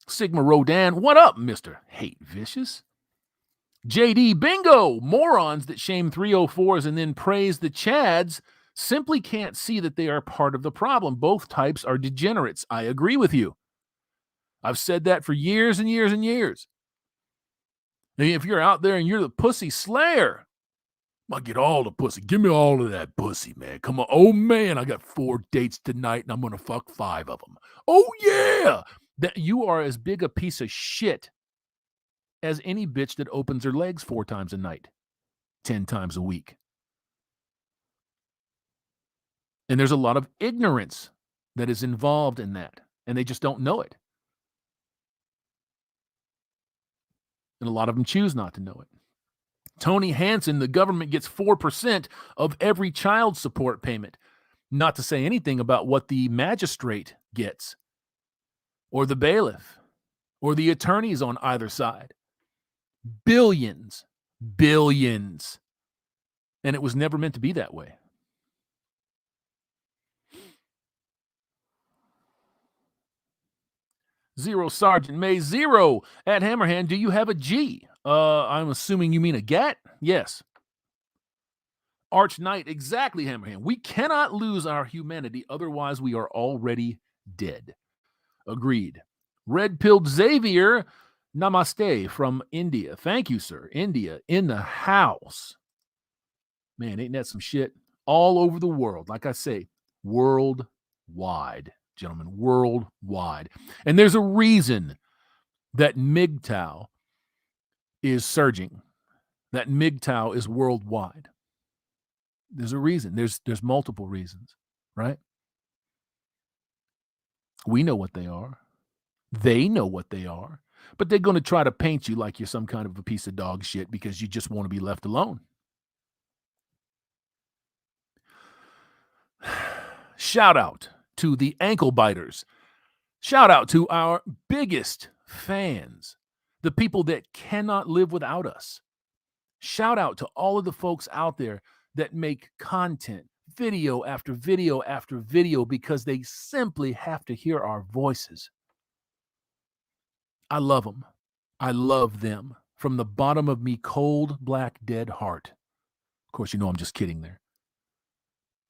Speaker 1: Sigma Rodan, what up, Mr. Hate Vicious? JD Bingo, morons that shame 304s and then praise the Chads simply can't see that they are part of the problem. Both types are degenerates. I agree with you. I've said that for years and years and years. And if you're out there and you're the pussy slayer, I get all the pussy. Give me all of that pussy, man. Come on. Oh, man, I got 4 dates tonight and I'm going to fuck 5 of them. Oh, yeah. That you are as big a piece of shit as any bitch that opens her legs 4 times a night, 10 times a week. And there's a lot of ignorance that is involved in that, and they just don't know it. And a lot of them choose not to know it. Tony Hansen, the government gets 4% of every child support payment, not to say anything about what the magistrate gets, or the bailiff, or the attorneys on either side. Billions. And it was never meant to be that way. Zero Sergeant May Zero at Hammerhand. Do you have a G? I'm assuming you mean a GAT? Yes. Arch Knight, exactly, Hammerhand. We cannot lose our humanity, otherwise we are already dead. Agreed. Red Pilled Xavier, namaste from India. Thank you, sir. India in the house. Man, ain't that some shit? All over the world. Like I say, worldwide. Gentlemen, worldwide. And there's a reason that MGTOW is surging, that MGTOW is worldwide. There's a reason. There's multiple reasons, right? We know what they are. They know what they are. But they're going to try to paint you like you're some kind of a piece of dog shit because you just want to be left alone. Shout out to the ankle biters. Shout out to our biggest fans, the people that cannot live without us. Shout out to all of the folks out there that make content, video after video after video, because they simply have to hear our voices. I love them. I love them from the bottom of me cold, black, dead heart. Of course, you know I'm just kidding there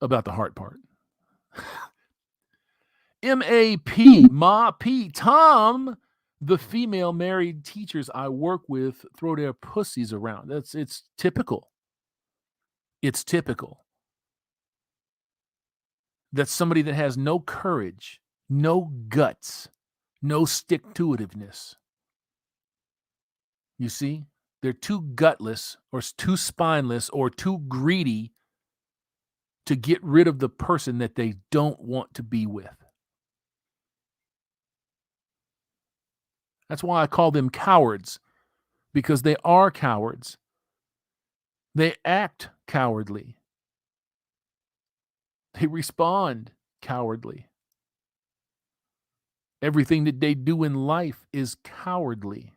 Speaker 1: about the heart part. MAP, Ma P, Tom, the female married teachers I work with throw their pussies around. It's typical. It's typical. That's somebody that has no courage, no guts, no stick-to-itiveness. You see? They're too gutless or too spineless or too greedy to get rid of the person that they don't want to be with. That's why I call them cowards, because they are cowards. They act cowardly. They respond cowardly. Everything that they do in life is cowardly.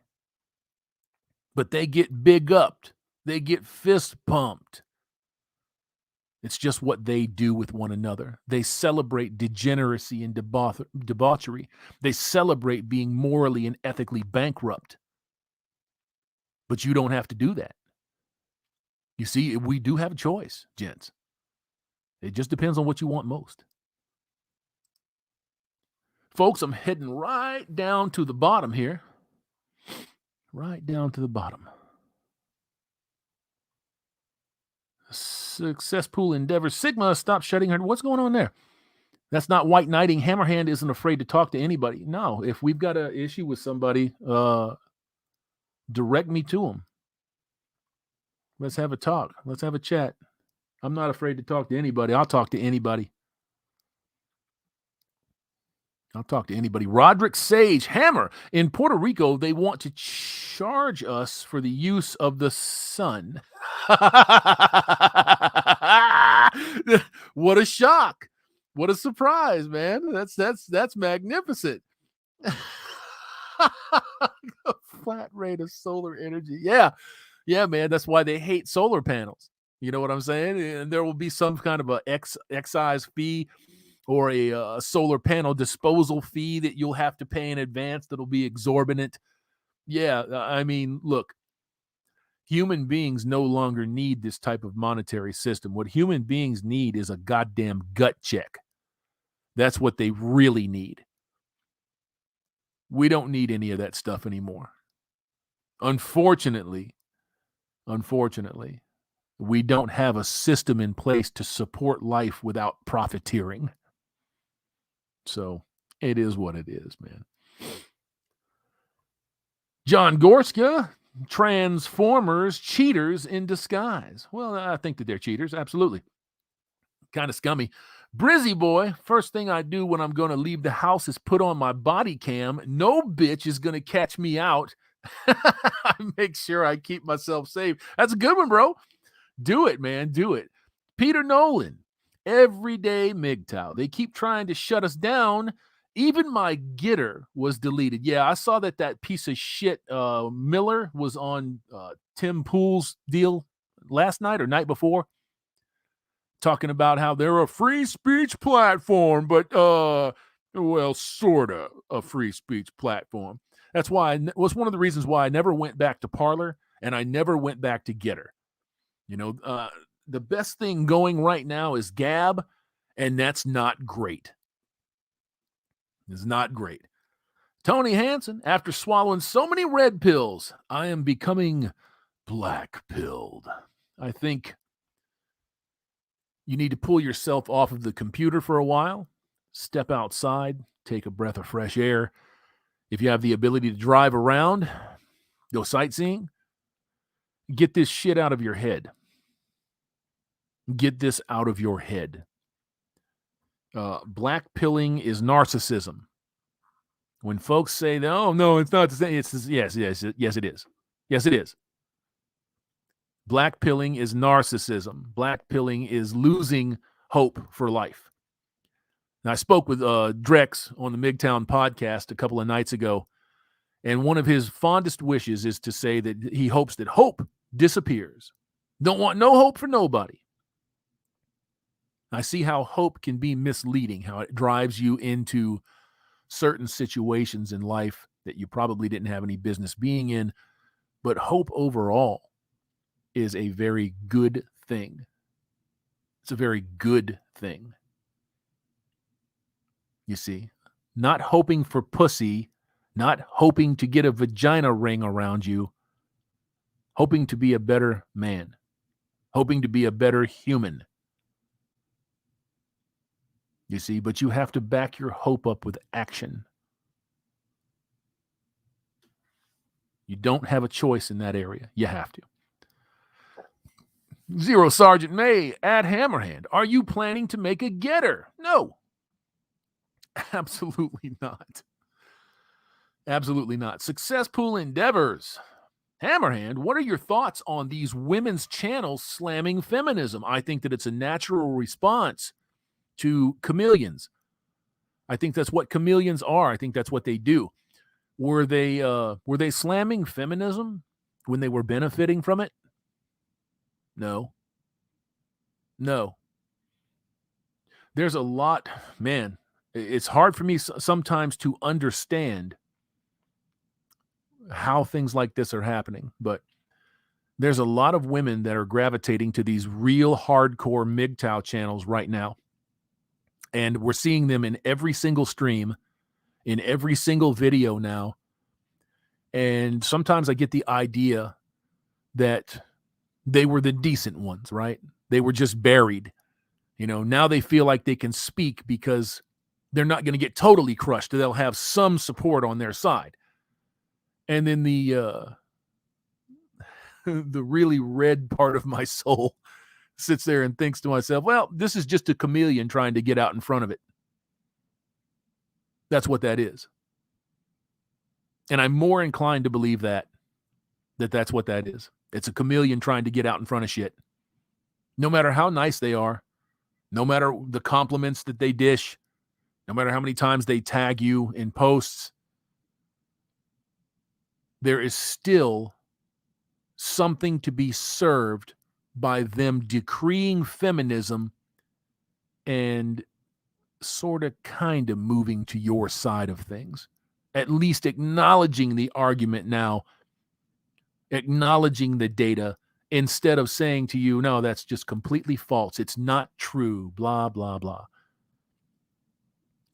Speaker 1: But they get big-upped. They get fist-pumped. It's just what they do with one another. They celebrate degeneracy and debauchery. They celebrate being morally and ethically bankrupt. But you don't have to do that. You see, we do have a choice, gents. It just depends on what you want most. Folks, I'm heading right down to the bottom here. Right down to the bottom. Successful endeavors. Sigma, stop shutting her. What's going on there? That's not white knighting. Hammerhand isn't afraid to talk to anybody. No, if we've got an issue with somebody, direct me to them. Let's have a talk. Let's have a chat. I'm not afraid to talk to anybody. I'll talk to anybody. I'll talk to anybody. Roderick Sage, Hammer. In Puerto Rico, they want to charge us for the use of the sun. What a shock. What a surprise, man. That's magnificent. A flat rate of solar energy. Yeah, man. That's why they hate solar panels. You know what I'm saying? And there will be some kind of a excise fee or a solar panel disposal fee that you'll have to pay in advance that'll be exorbitant. Yeah, I mean, look, human beings no longer need this type of monetary system. What human beings need is a goddamn gut check. That's what they really need. We don't need any of that stuff anymore. Unfortunately, we don't have a system in place to support life without profiteering. So it is what it is, man. John Gorska, TranZformers, cheaters in disguise. Well, I think that they're cheaters. Absolutely. Kind of scummy. Brizzy boy, first thing I do when I'm going to leave the house is put on my body cam. No bitch is going to catch me out. I make sure I keep myself safe. That's a good one, bro. Do it, man. Do it. Peter Nolan, everyday MGTOW. They keep trying to shut us down. Even my getter was deleted. Yeah, I saw that piece of shit Miller was on Tim Pool's deal last night or night before, talking about how they're a free speech platform, but well, sort of a free speech platform. That's why was one of the reasons why I never went back to Parler and I never went back to Getter. You know, the best thing going right now is Gab, and that's not great. It's not great. Tony Hansen, after swallowing so many red pills, I am becoming black-pilled. I think you need to pull yourself off of the computer for a while, step outside, take a breath of fresh air. If you have the ability to drive around, go sightseeing, get this shit out of your head. Get this out of your head. Black pilling is narcissism. When folks say, "Oh no, it's not the same," it's yes, it is. Yes, it is. Black pilling is narcissism. Black pilling is losing hope for life. Now, I spoke with Drex on the MGTOW podcast a couple of nights ago, and one of his fondest wishes is to say that he hopes that hope disappears. Don't want no hope for nobody. I see how hope can be misleading, how it drives you into certain situations in life that you probably didn't have any business being in, but hope overall is a very good thing. It's a very good thing. You see, not hoping for pussy, not hoping to get a vagina ring around you, hoping to be a better man, hoping to be a better human. You see, but you have to back your hope up with action. You don't have a choice in that area. You have to. Zero Sergeant May at Hammerhand. Are you planning to make a getter? No. Absolutely not. Absolutely not. Successful endeavors. Hammerhand, what are your thoughts on these women's channels slamming feminism? I think that it's a natural response to chameleons. I think that's what chameleons are. I think that's what they do. Were they slamming feminism when they were benefiting from it? No. There's a lot, man. It's hard for me sometimes to understand how things like this are happening, but there's a lot of women that are gravitating to these real hardcore MGTOW channels right now. And we're seeing them in every single stream, in every single video now. And sometimes I get the idea that they were the decent ones, right? They were just buried. Now they feel like they can speak because they're not going to get totally crushed. They'll have some support on their side. And then the really red part of my soul sits there and thinks to myself, well, this is just a chameleon trying to get out in front of it. That's what that is. And I'm more inclined to believe that's what that is. It's a chameleon trying to get out in front of shit. No matter how nice they are, no matter the compliments that they dish, no matter how many times they tag you in posts, there is still something to be served by them decreeing feminism and sort of kind of moving to your side of things. At least acknowledging the argument now, acknowledging the data, instead of saying to you, no, that's just completely false. It's not true, blah, blah, blah.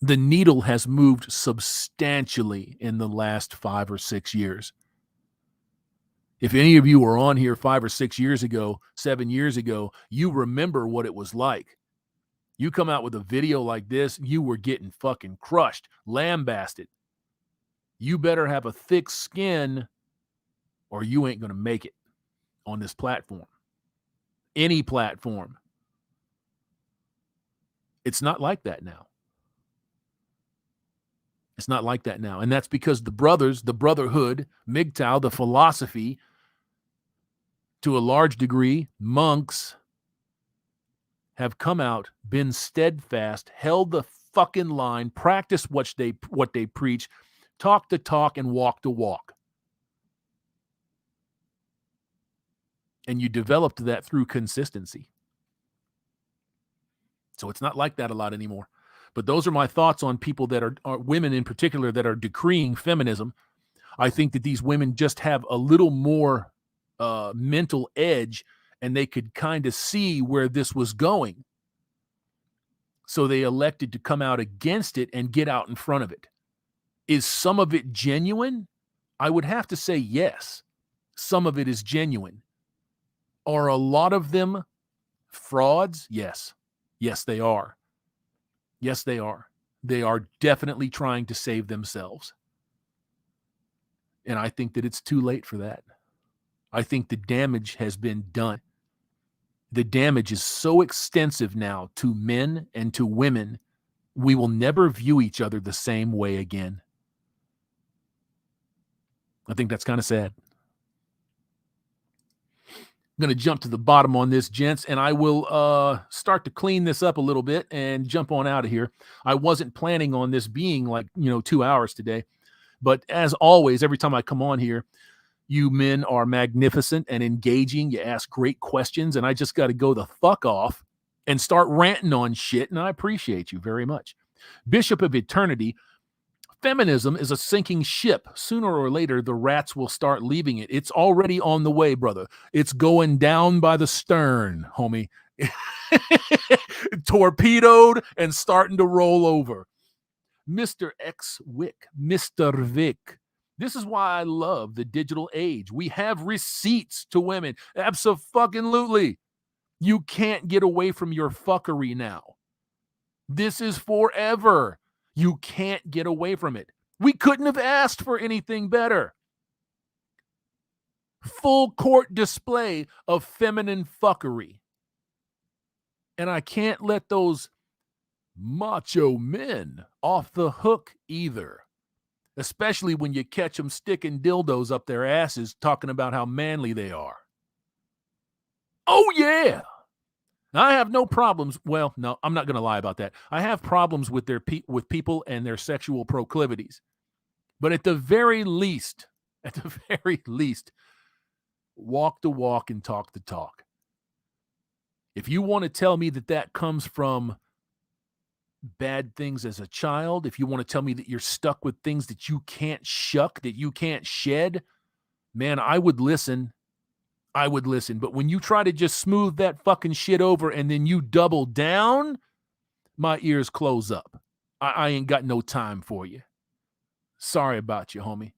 Speaker 1: The needle has moved substantially in the last 5 or 6 years. If any of you were on here 5 or 6 years ago, 7 years ago, you remember what it was like. You come out with a video like this, you were getting fucking crushed, lambasted. You better have a thick skin or you ain't going to make it on this platform. Any platform. It's not like that now. It's not like that now. And that's because the brothers, the brotherhood, MGTOW, the philosophy, to a large degree, monks, have come out, been steadfast, held the fucking line, practiced what they preach, talk the talk and walk the walk. And you developed that through consistency. So it's not like that a lot anymore. But those are my thoughts on people that are women in particular that are decreeing feminism. I think that these women just have a little more mental edge, and they could kind of see where this was going. So they elected to come out against it and get out in front of it. Is some of it genuine? I would have to say yes. Some of it is genuine. Are a lot of them frauds? Yes. Yes, they are. Yes, they are. They are definitely trying to save themselves. And I think that it's too late for that. I think the damage has been done. The damage is so extensive now to men and to women, we will never view each other the same way again. I think that's kind of sad. I'm going to jump to the bottom on this, gents, and I will start to clean this up a little bit and jump on out of here. I wasn't planning on this being 2 hours today, but as always, every time I come on here, you men are magnificent and engaging. You ask great questions, and I just got to go the fuck off and start ranting on shit, and I appreciate you very much. Bishop of Eternity, feminism is a sinking ship. Sooner or later, the rats will start leaving it. It's already on the way, brother. It's going down by the stern, homie. Torpedoed and starting to roll over. Mr. X Wick, Mr. Vic. This is why I love the digital age. We have receipts to women. Abso-fucking-lutely. You can't get away from your fuckery now. This is forever. You can't get away from it. We couldn't have asked for anything better. Full court display of feminine fuckery. And I can't let those macho men off the hook either. Especially when you catch them sticking dildos up their asses talking about how manly they are. Oh, yeah. I have no problems. Well, no, I'm not going to lie about that. I have problems with with people and their sexual proclivities. But at the very least, walk the walk and talk the talk. If you want to tell me that comes from bad things as a child, if you want to tell me that you're stuck with things that you can't shuck, that you can't shed, man, I would listen. But when you try to just smooth that fucking shit over and then you double down, my ears close up. I ain't got no time for you. Sorry about you, homie.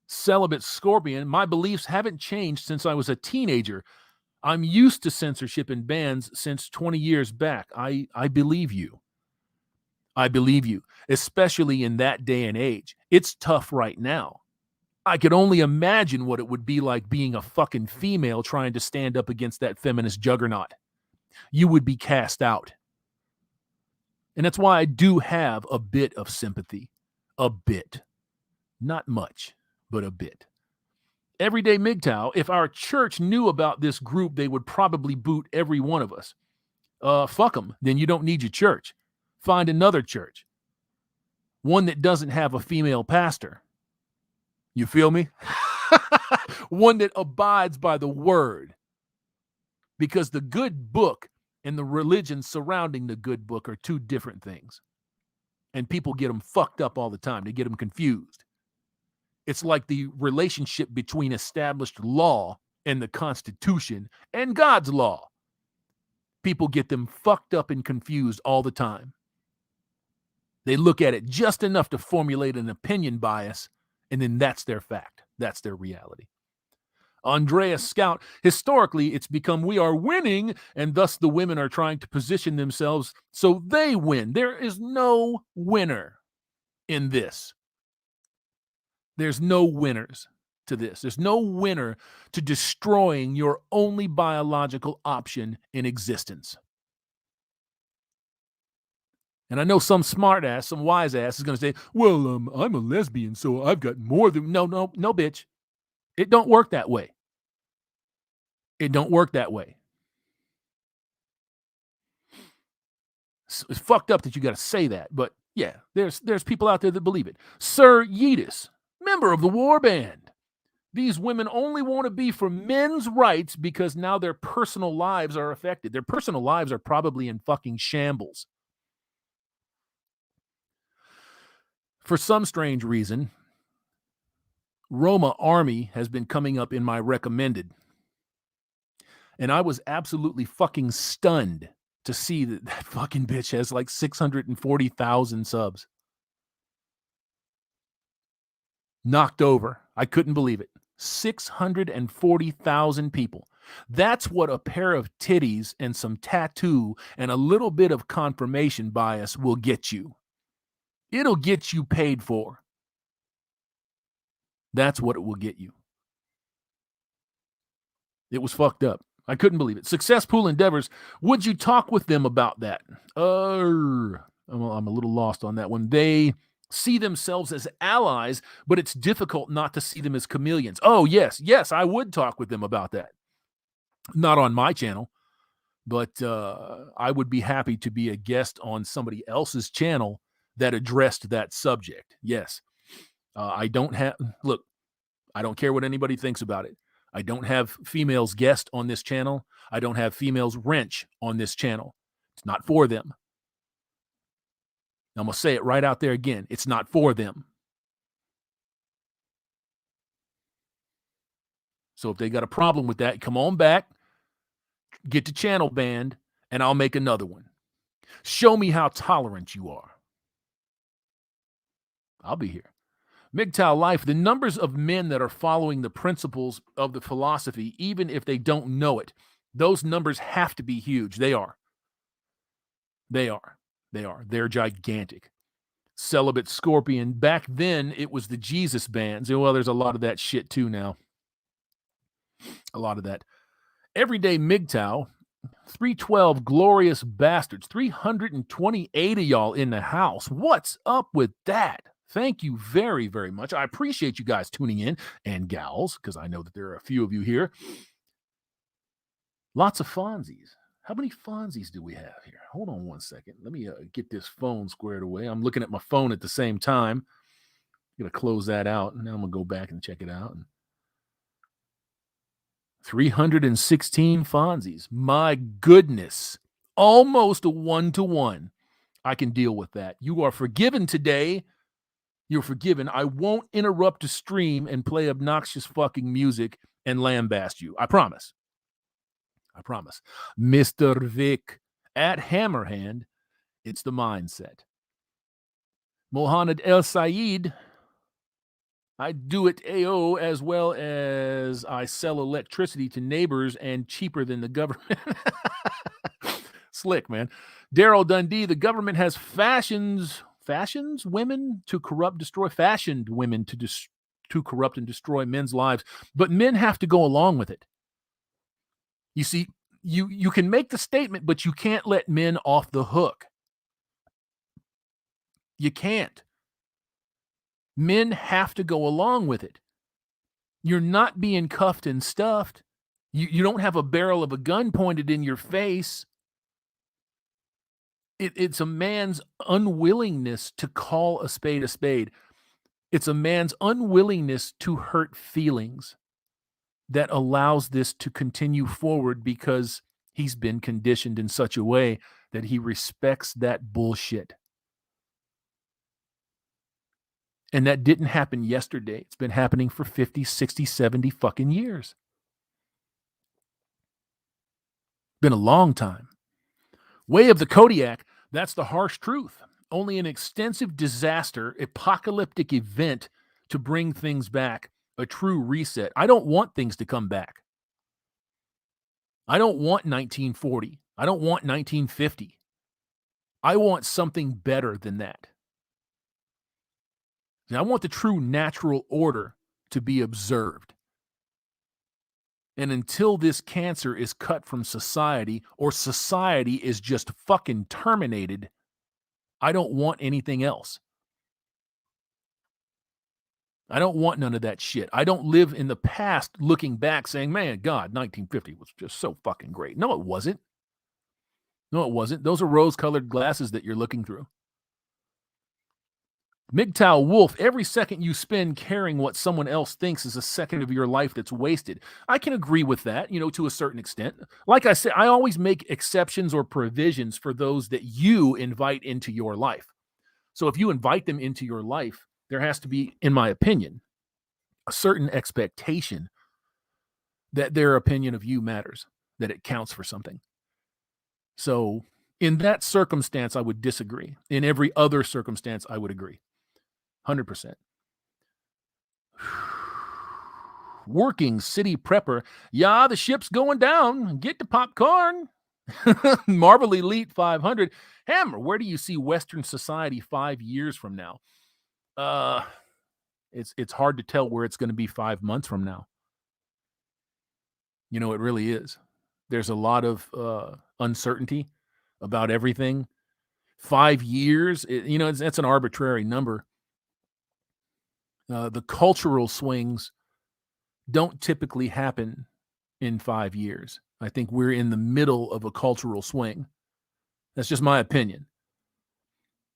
Speaker 1: Celibate Scorpion, my beliefs haven't changed since I was a teenager. I'm used to censorship and bans since 20 years back. I believe you. I believe you, especially in that day and age. It's tough right now. I could only imagine what it would be like being a fucking female trying to stand up against that feminist juggernaut. You would be cast out. And that's why I do have a bit of sympathy. A bit. Not much, but a bit. Everyday MGTOW, if our church knew about this group, they would probably boot every one of us. Fuck them. Then you don't need your church. Find another church. One that doesn't have a female pastor. You feel me? One that abides by the word. Because the good book and the religion surrounding the good book are two different things. And people get them fucked up all the time. They get them confused. It's like the relationship between established law and the Constitution and God's law. People get them fucked up and confused all the time. They look at it just enough to formulate an opinion bias, and then that's their fact. That's their reality. Andreas Scout, historically, it's become we are winning, and thus the women are trying to position themselves so they win. There is no winner in this. There's no winners to this. There's no winner to destroying your only biological option in existence. And I know some smart ass, some wise ass is going to say, well, I'm a lesbian, so I've got more than... No, bitch. It don't work that way. It don't work that way. It's fucked up that you got to say that, but yeah, there's people out there that believe it. Sir Yeetus, member of the war band. These women only want to be for men's rights because now their personal lives are affected. Their personal lives are probably in fucking shambles. For some strange reason, Roma Army has been coming up in my recommended. And I was absolutely fucking stunned to see that that fucking bitch has like 640,000 subs. Knocked over. I couldn't believe it. 640,000 people. That's what a pair of titties and some tattoo and a little bit of confirmation bias will get you. It'll get you paid for. That's what it will get you. It was fucked up. I couldn't believe it. Success Pool Endeavors. Would you talk with them about that? I'm a little lost on that one. They see themselves as allies, but it's difficult not to see them as chameleons. Oh, yes, I would talk with them about that. Not on my channel, but I would be happy to be a guest on somebody else's channel that addressed that subject. Yes. I don't care what anybody thinks about it. I don't have females guest on this channel. I don't have females wrench on this channel. It's not for them. I'm going to say it right out there again. It's not for them. So if they got a problem with that, come on back, get the channel banned, and I'll make another one. Show me how tolerant you are. I'll be here. MGTOW Life, the numbers of men that are following the principles of the philosophy, even if they don't know it, those numbers have to be huge. They are. They're gigantic. Celibate Scorpion. Back then, it was the Jesus bands. Well, there's a lot of that shit too now. A lot of that. Everyday MGTOW, 312 glorious bastards, 328 of y'all in the house. What's up with that? Thank you very, very much. I appreciate you guys tuning in, and gals, because I know that there are a few of you here. Lots of Fonzies. How many Fonzies do we have here? Hold on one second. Let me get this phone squared away. I'm looking at my phone at the same time. I'm going to close that out, and now I'm going to go back and check it out. 316 Fonzies. My goodness. Almost a 1-to-1. I can deal with that. You are forgiven today. You're forgiven. I won't interrupt a stream and play obnoxious fucking music and lambaste you. I promise. I promise. Mr. Vic at Hammerhand, it's the mindset. Mohamed El Sayed, I do it AO as well as I sell electricity to neighbors and cheaper than the government. Slick, man. Daryl Dundee, the government has fashioned women to corrupt and destroy men's lives, but men have to go along with it. You see, you can make the statement, but you can't let men off the hook. You can't. Men have to go along with it. You're not being cuffed and stuffed. You don't have a barrel of a gun pointed in your face. It's a man's unwillingness to call a spade a spade. It's a man's unwillingness to hurt feelings that allows this to continue forward because he's been conditioned in such a way that he respects that bullshit. And that didn't happen yesterday. It's been happening for 50, 60, 70 fucking years. Been a long time. Way of the Kodiak, that's the harsh truth. Only an extensive disaster, apocalyptic event to bring things back, a true reset. I don't want things to come back. I don't want 1940. I don't want 1950. I want something better than that. And I want the true natural order to be observed. And until this cancer is cut from society, or society is just fucking terminated, I don't want anything else. I don't want none of that shit. I don't live in the past looking back saying, man, God, 1950 was just so fucking great. No, it wasn't. No, it wasn't. Those are rose-colored glasses that you're looking through. MGTOW Wolf, every second you spend caring what someone else thinks is a second of your life that's wasted. I can agree with that, to a certain extent. Like I said, I always make exceptions or provisions for those that you invite into your life. So if you invite them into your life, there has to be, in my opinion, a certain expectation that their opinion of you matters, that it counts for something. So in that circumstance, I would disagree. In every other circumstance, I would agree. 100%. Working city prepper. Yeah, the ship's going down. Get the popcorn. Marvel Elite 500. Hammer, where do you see Western society 5 years from now? It's hard to tell where it's going to be 5 months from now. It really is. There's a lot of uncertainty about everything. 5 years, that's an arbitrary number. The cultural swings don't typically happen in 5 years. I think we're in the middle of a cultural swing. That's just my opinion.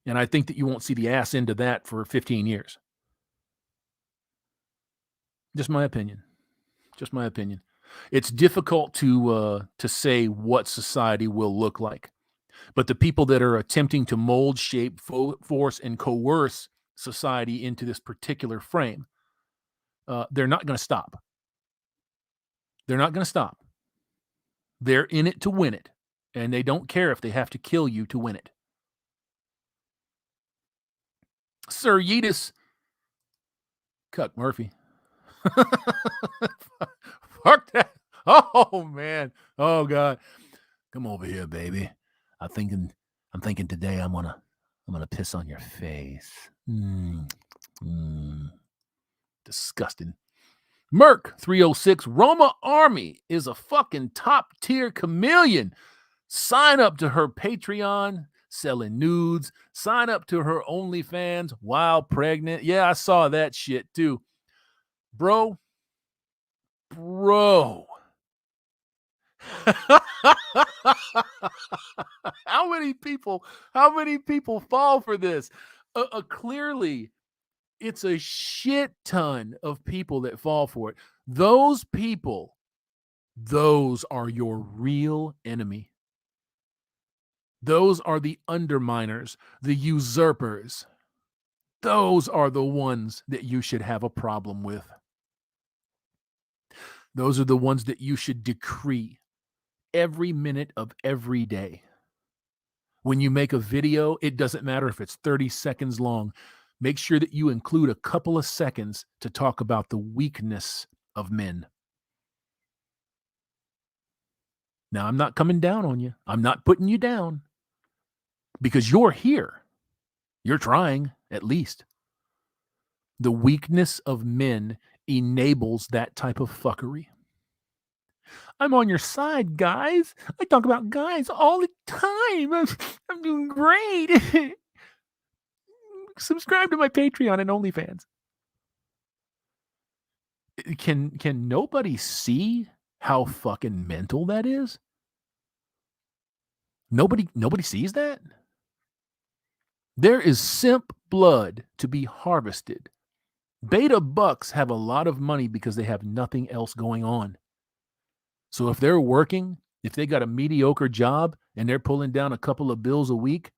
Speaker 1: And I think that you won't see the ass end of that for 15 years. Just my opinion. Just my opinion. It's difficult to say what society will look like. But the people that are attempting to mold, shape, force, and coerce society into this particular frame, they're not going to stop. They're not going to stop. They're in it to win it, and they don't care if they have to kill you to win it. Sir Yeetus, Cuck Murphy. Fuck that. Oh man. Oh God. Come over here, baby. I'm thinking today I'm gonna piss on your face. Disgusting. Merc 306, Roma Army is a fucking top tier chameleon. Sign up to her Patreon, selling nudes. Sign up to her OnlyFans while pregnant. Yeah, I saw that shit too. Bro. How many people fall for this? Clearly, it's a shit ton of people that fall for it. Those people, those are your real enemy. Those are the underminers, the usurpers. Those are the ones that you should have a problem with. Those are the ones that you should decree every minute of every day. When you make a video, it doesn't matter if it's 30 seconds long. make sure that you include a couple of seconds to talk about the weakness of men. Now, I'm not coming down on you. I'm not putting you down because you're here. You're trying, at least. The weakness of men enables that type of fuckery. I'm on your side, guys. I talk about guys all the time. I'm doing great. Subscribe to my Patreon and OnlyFans. Can nobody see how fucking mental that is? Nobody sees that? There is simp blood to be harvested. Beta bucks have a lot of money because they have nothing else going on. So if they're working, if they got a mediocre job and they're pulling down a couple of bills a week,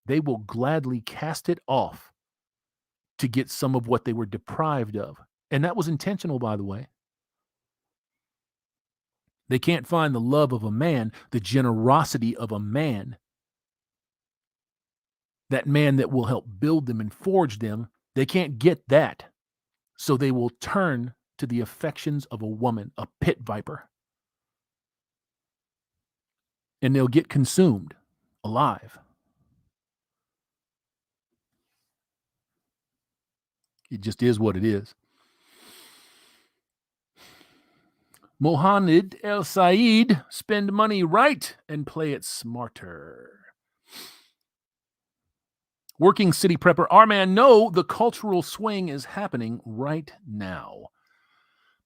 Speaker 1: they will gladly cast it off to get some of what they were deprived of. And that was intentional, by the way. They can't find the love of a man, the generosity of a man, that man that will help build them and forge them. They can't get that. So they will turn to the affections of a woman, a pit viper. And they'll get consumed alive. It just is what it is. Mohammed El Said, spend money right and play it smarter. Working City Prepper, our man, no, the cultural swing is happening right now.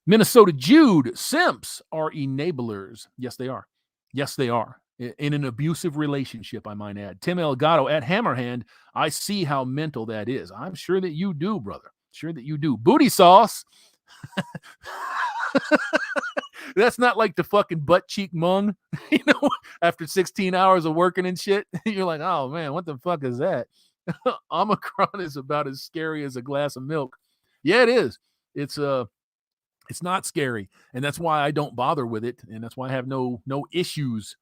Speaker 1: Minnesota Jude, simps are enablers. Yes, they are. Yes, they are. In an abusive relationship, I might add. Tim Elgato at Hammerhand, I see how mental that is. I'm sure that you do, brother. Sure that you do. Booty sauce. That's not like the fucking butt cheek mung, after 16 hours of working and shit. You're like, oh man, what the fuck is that? Omicron is about as scary as a glass of milk. Yeah, it is. It's not scary, and that's why I don't bother with it, and that's why I have no issues.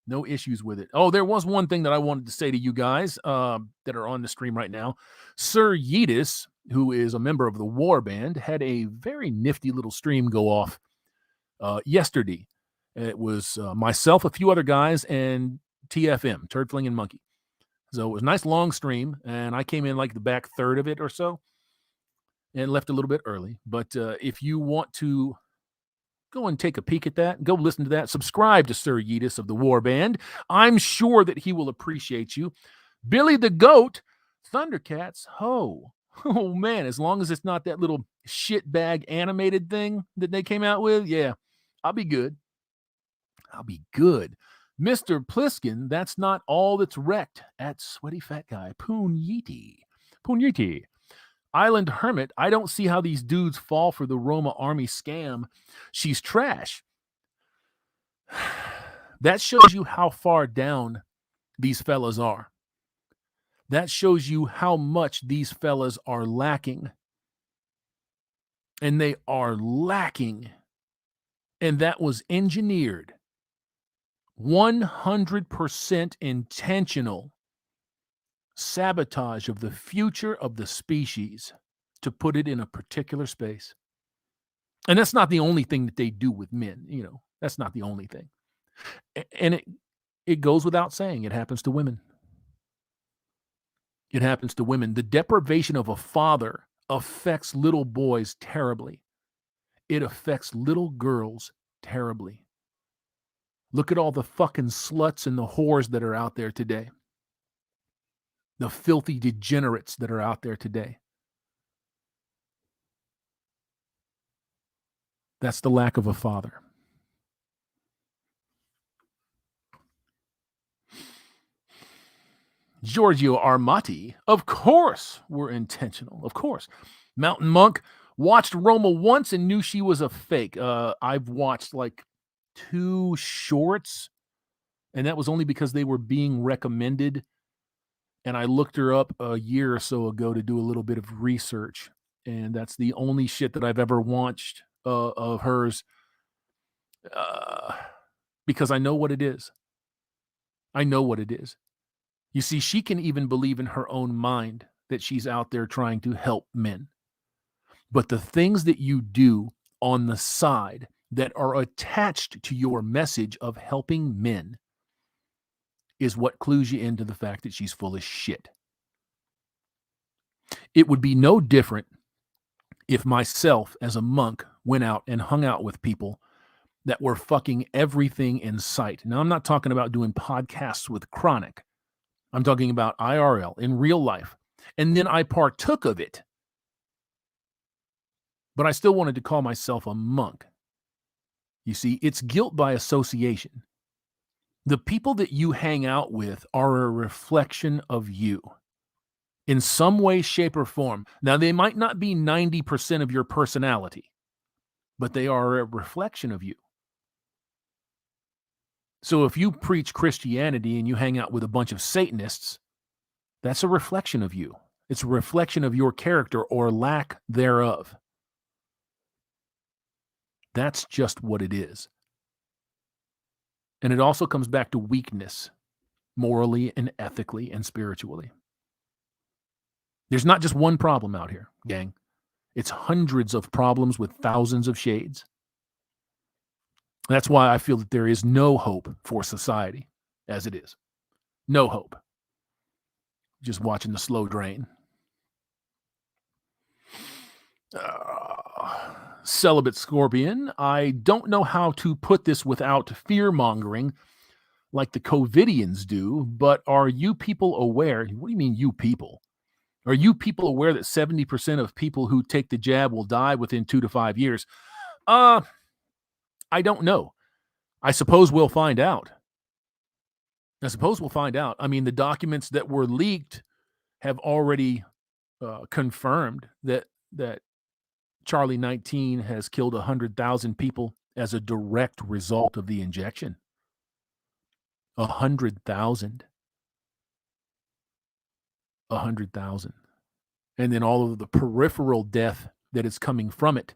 Speaker 1: No issues with it. Oh, there was one thing that I wanted to say to you guys that are on the stream right now. Sir Yeetus, who is a member of the War Band, had a very nifty little stream go off yesterday. It was myself, a few other guys, and TFM, Turd Flinging Monkey. So it was a nice long stream, and I came in like the back third of it or so and left a little bit early. But if you want to go and take a peek at that, go listen to that, subscribe to Sir Yeetus of the War Band. I'm sure that he will appreciate you. Billy the Goat, Thundercats, ho. Oh, man, as long as it's not that little shitbag animated thing that they came out with, yeah, I'll be good. I'll be good. Mr. Pliskin, that's not all that's wrecked at Sweaty Fat Guy. Poon Yeti. Island Hermit, I don't see how these dudes fall for the Roma Army scam. She's trash. That shows you how far down these fellas are. That shows you how much these fellas are lacking. And they are lacking. And that was engineered. 100% intentional sabotage of the future of the species to put it in a particular space. And that's not the only thing that they do with men, that's not the only thing. And it goes without saying, it happens to women. It happens to women. The deprivation of a father affects little boys terribly. It affects little girls terribly. Look at all the fucking sluts and the whores that are out there today. The filthy degenerates that are out there today. That's the lack of a father. Giorgio Armati, of course, were intentional. Of course. Mountain Monk watched Roma once and knew she was a fake. I've watched like 2 shorts, and that was only because they were being recommended. And I looked her up a year or so ago to do a little bit of research. And that's the only shit that I've ever watched of hers because I know what it is. I know what it is. You see, she can even believe in her own mind that she's out there trying to help men. But the things that you do on the side that are attached to your message of helping men is what clues you into the fact that she's full of shit. It would be no different if myself as a monk went out and hung out with people that were fucking everything in sight. Now, I'm not talking about doing podcasts with Chronic. I'm talking about IRL, in real life. And then I partook of it. But I still wanted to call myself a monk. You see, it's guilt by association. The people that you hang out with are a reflection of you in some way, shape, or form. Now, they might not be 90% of your personality, but they are a reflection of you. So if you preach Christianity and you hang out with a bunch of Satanists, that's a reflection of you. It's a reflection of your character or lack thereof. That's just what it is. And it also comes back to weakness, morally and ethically and spiritually. There's not just one problem out here, gang. It's hundreds of problems with thousands of shades. That's why I feel that there is no hope for society as it is. No hope. Just watching the slow drain. Celibate Scorpion, I don't know how to put this without fear-mongering like the COVIDians do, but are you people aware? What do you mean, you people? Are you people aware that 70% of people who take the jab will die within 2 to 5 years? I don't know. I suppose we'll find out. I mean, the documents that were leaked have already confirmed that Charlie 19 has killed 100,000 people as a direct result of the injection. 100,000. 100,000. And then all of the peripheral death that is coming from it.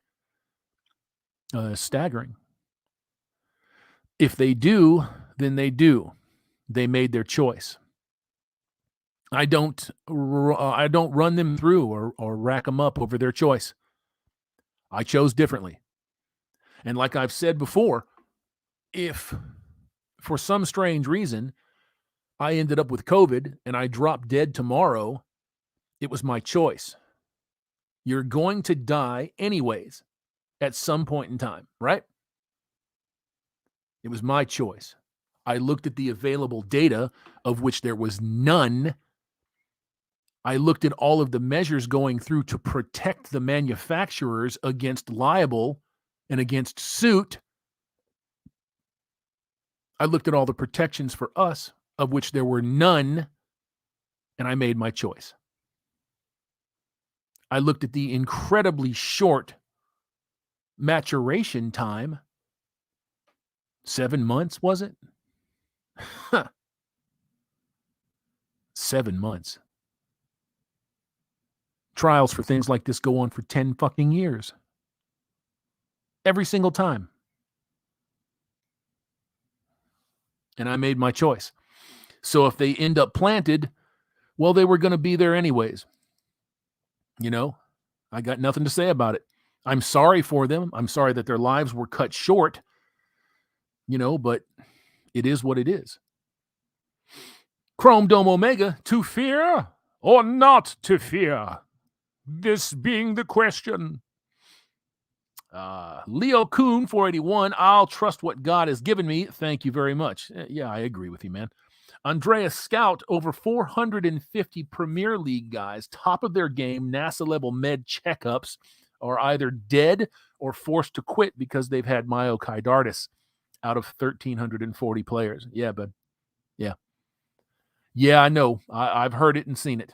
Speaker 1: Staggering. If they do, then they do. They made their choice. I don't run them through or rack them up over their choice. I chose differently. And like I've said before, if for some strange reason I ended up with COVID and I dropped dead tomorrow, it was my choice. You're going to die anyways at some point in time, right? It was my choice. I looked at the available data, of which there was none. I looked at all of the measures going through to protect the manufacturers against libel and against suit. I looked at all the protections for us, of which there were none, and I made my choice. I looked at the incredibly short maturation time. 7 months, was it? 7 months. Trials for things like this go on for 10 fucking years. Every single time. And I made my choice. So if they end up planted, well, they were going to be there anyways. You know, I got nothing to say about it. I'm sorry for them. I'm sorry that their lives were cut short, you know, but it is what it is. Chrome Dome Omega, to fear or not to fear? This being the question. Leo Kuhn, 481, I'll trust what God has given me. Thank you very much. Yeah, I agree with you, man. Andreas Scout, over 450 Premier League guys, top of their game, NASA-level med checkups, are either dead or forced to quit because they've had myocarditis out of 1,340 players. Yeah, bud. Yeah. Yeah, I know. I've heard it and seen it.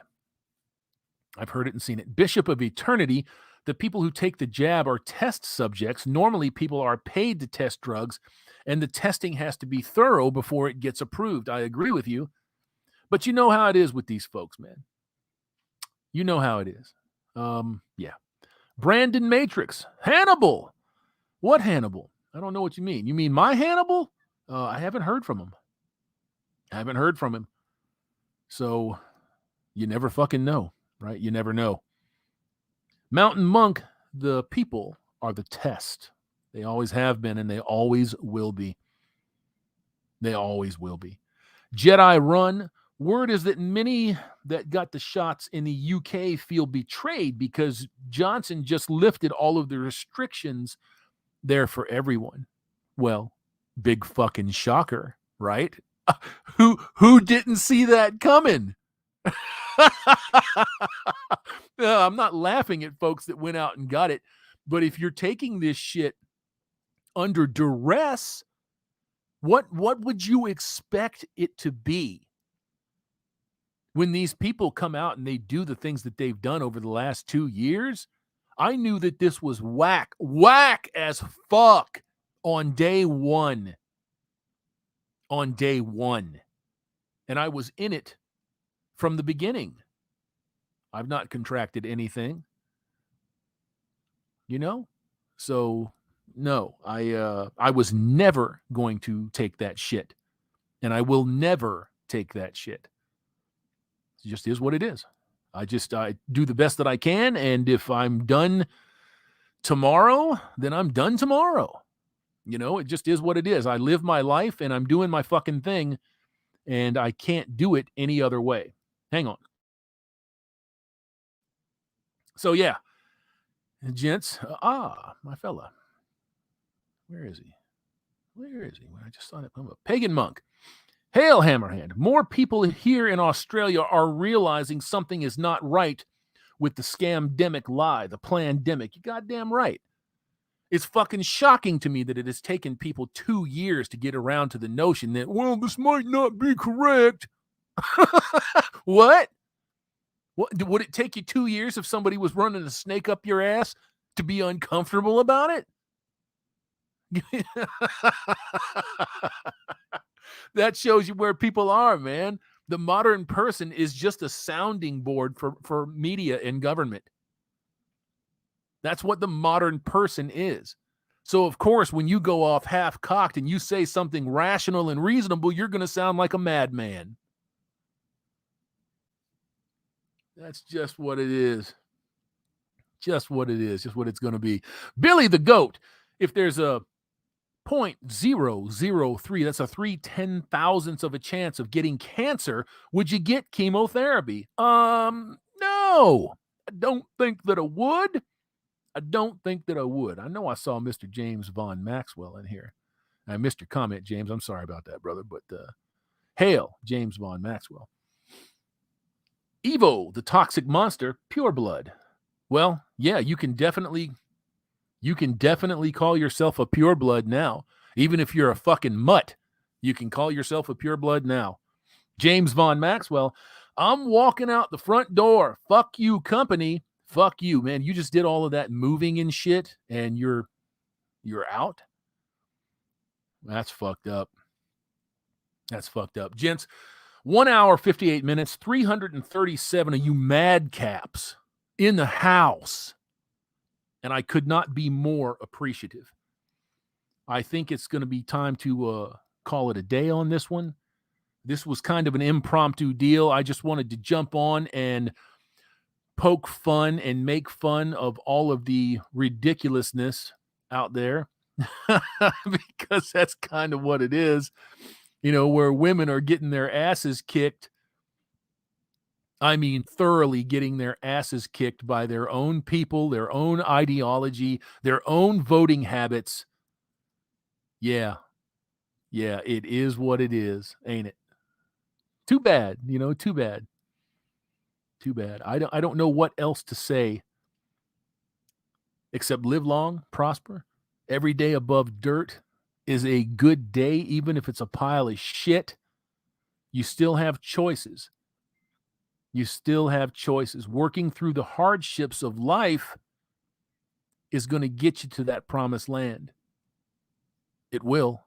Speaker 1: Bishop of Eternity, the people who take the jab are test subjects. Normally, people are paid to test drugs, and the testing has to be thorough before it gets approved. I agree with you. But you know how it is with these folks, man. You know how it is. Yeah. Brandon Matrix. Hannibal. What Hannibal? I don't know what you mean. You mean my Hannibal? I haven't heard from him. So you never fucking know. right? You never know. Mountain Monk, the people are the test. They always have been, and they always will be. They always will be. Jedi Run, word is that many that got the shots in the UK feel betrayed because Johnson just lifted all of the restrictions there for everyone. Well, big fucking shocker, right? Who didn't see that coming? I'm not laughing at folks that went out and got it, but if you're taking this shit under duress, what would you expect it to be? When these people come out and they do the things that they've done over the last 2 years, I knew that this was whack as fuck on day one. On day one. And I was in it from the beginning. I've not contracted anything, you know? So no, I was never going to take that shit. And I will never take that shit. It just is what it is. I do the best that I can, and if I'm done tomorrow, then I'm done tomorrow. You know, it just is what it is. I live my life, and I'm doing my fucking thing, and I can't do it any other way. Hang on. So, yeah. Gents, my fella. Where is he? I just saw it. I'm a pagan monk. Hail, Hammerhand. More people here in Australia are realizing something is not right with the scamdemic lie, the plandemic. You goddamn right. It's fucking shocking to me that it has taken people 2 years to get around to the notion that, well, this might not be correct. What? Would it take you 2 years if somebody was running a snake up your ass to be uncomfortable about it? That shows you where people are, man. The modern person is just a sounding board for media and government. That's what the modern person is. So, of course, when you go off half-cocked and you say something rational and reasonable, you're going to sound like a madman. That's just what it is. Just what it is. Just what it's going to be. Billy the Goat, if there's a 0.003, that's a 3/10,000th of a chance of getting cancer, would you get chemotherapy? No. I don't think that I would. I know I saw Mr. James Von Maxwell in here. Mr. Comment, James, I'm sorry about that, brother, but hail, James Von Maxwell. Evo, the toxic monster, pure blood. Well, yeah, you can definitely call yourself a pure blood now. Even if you're a fucking mutt, you can call yourself a pure blood now. James Von Maxwell, I'm walking out the front door. Fuck you, company. Fuck you, man. You just did all of that moving and shit, and you're out. That's fucked up. That's fucked up. Gents, 1 hour, 58 minutes, 337 of you madcaps in the house. And I could not be more appreciative. I think it's going to be time to call it a day on this one. This was kind of an impromptu deal. I just wanted to jump on and poke fun and make fun of all of the ridiculousness out there because that's kind of what it is, you know, where women are getting their asses kicked. I mean, thoroughly getting their asses kicked by their own people, their own ideology, their own voting habits. Yeah, it is what it is, ain't it? Too bad, you know, too bad. Too bad. I don't know what else to say except live long, prosper. Every day above dirt is a good day, even if it's a pile of shit. You still have choices. You still have choices. Working through the hardships of life is going to get you to that promised land. It will.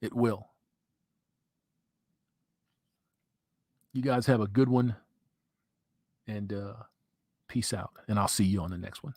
Speaker 1: It will. You guys have a good one, and peace out. And I'll see you on the next one.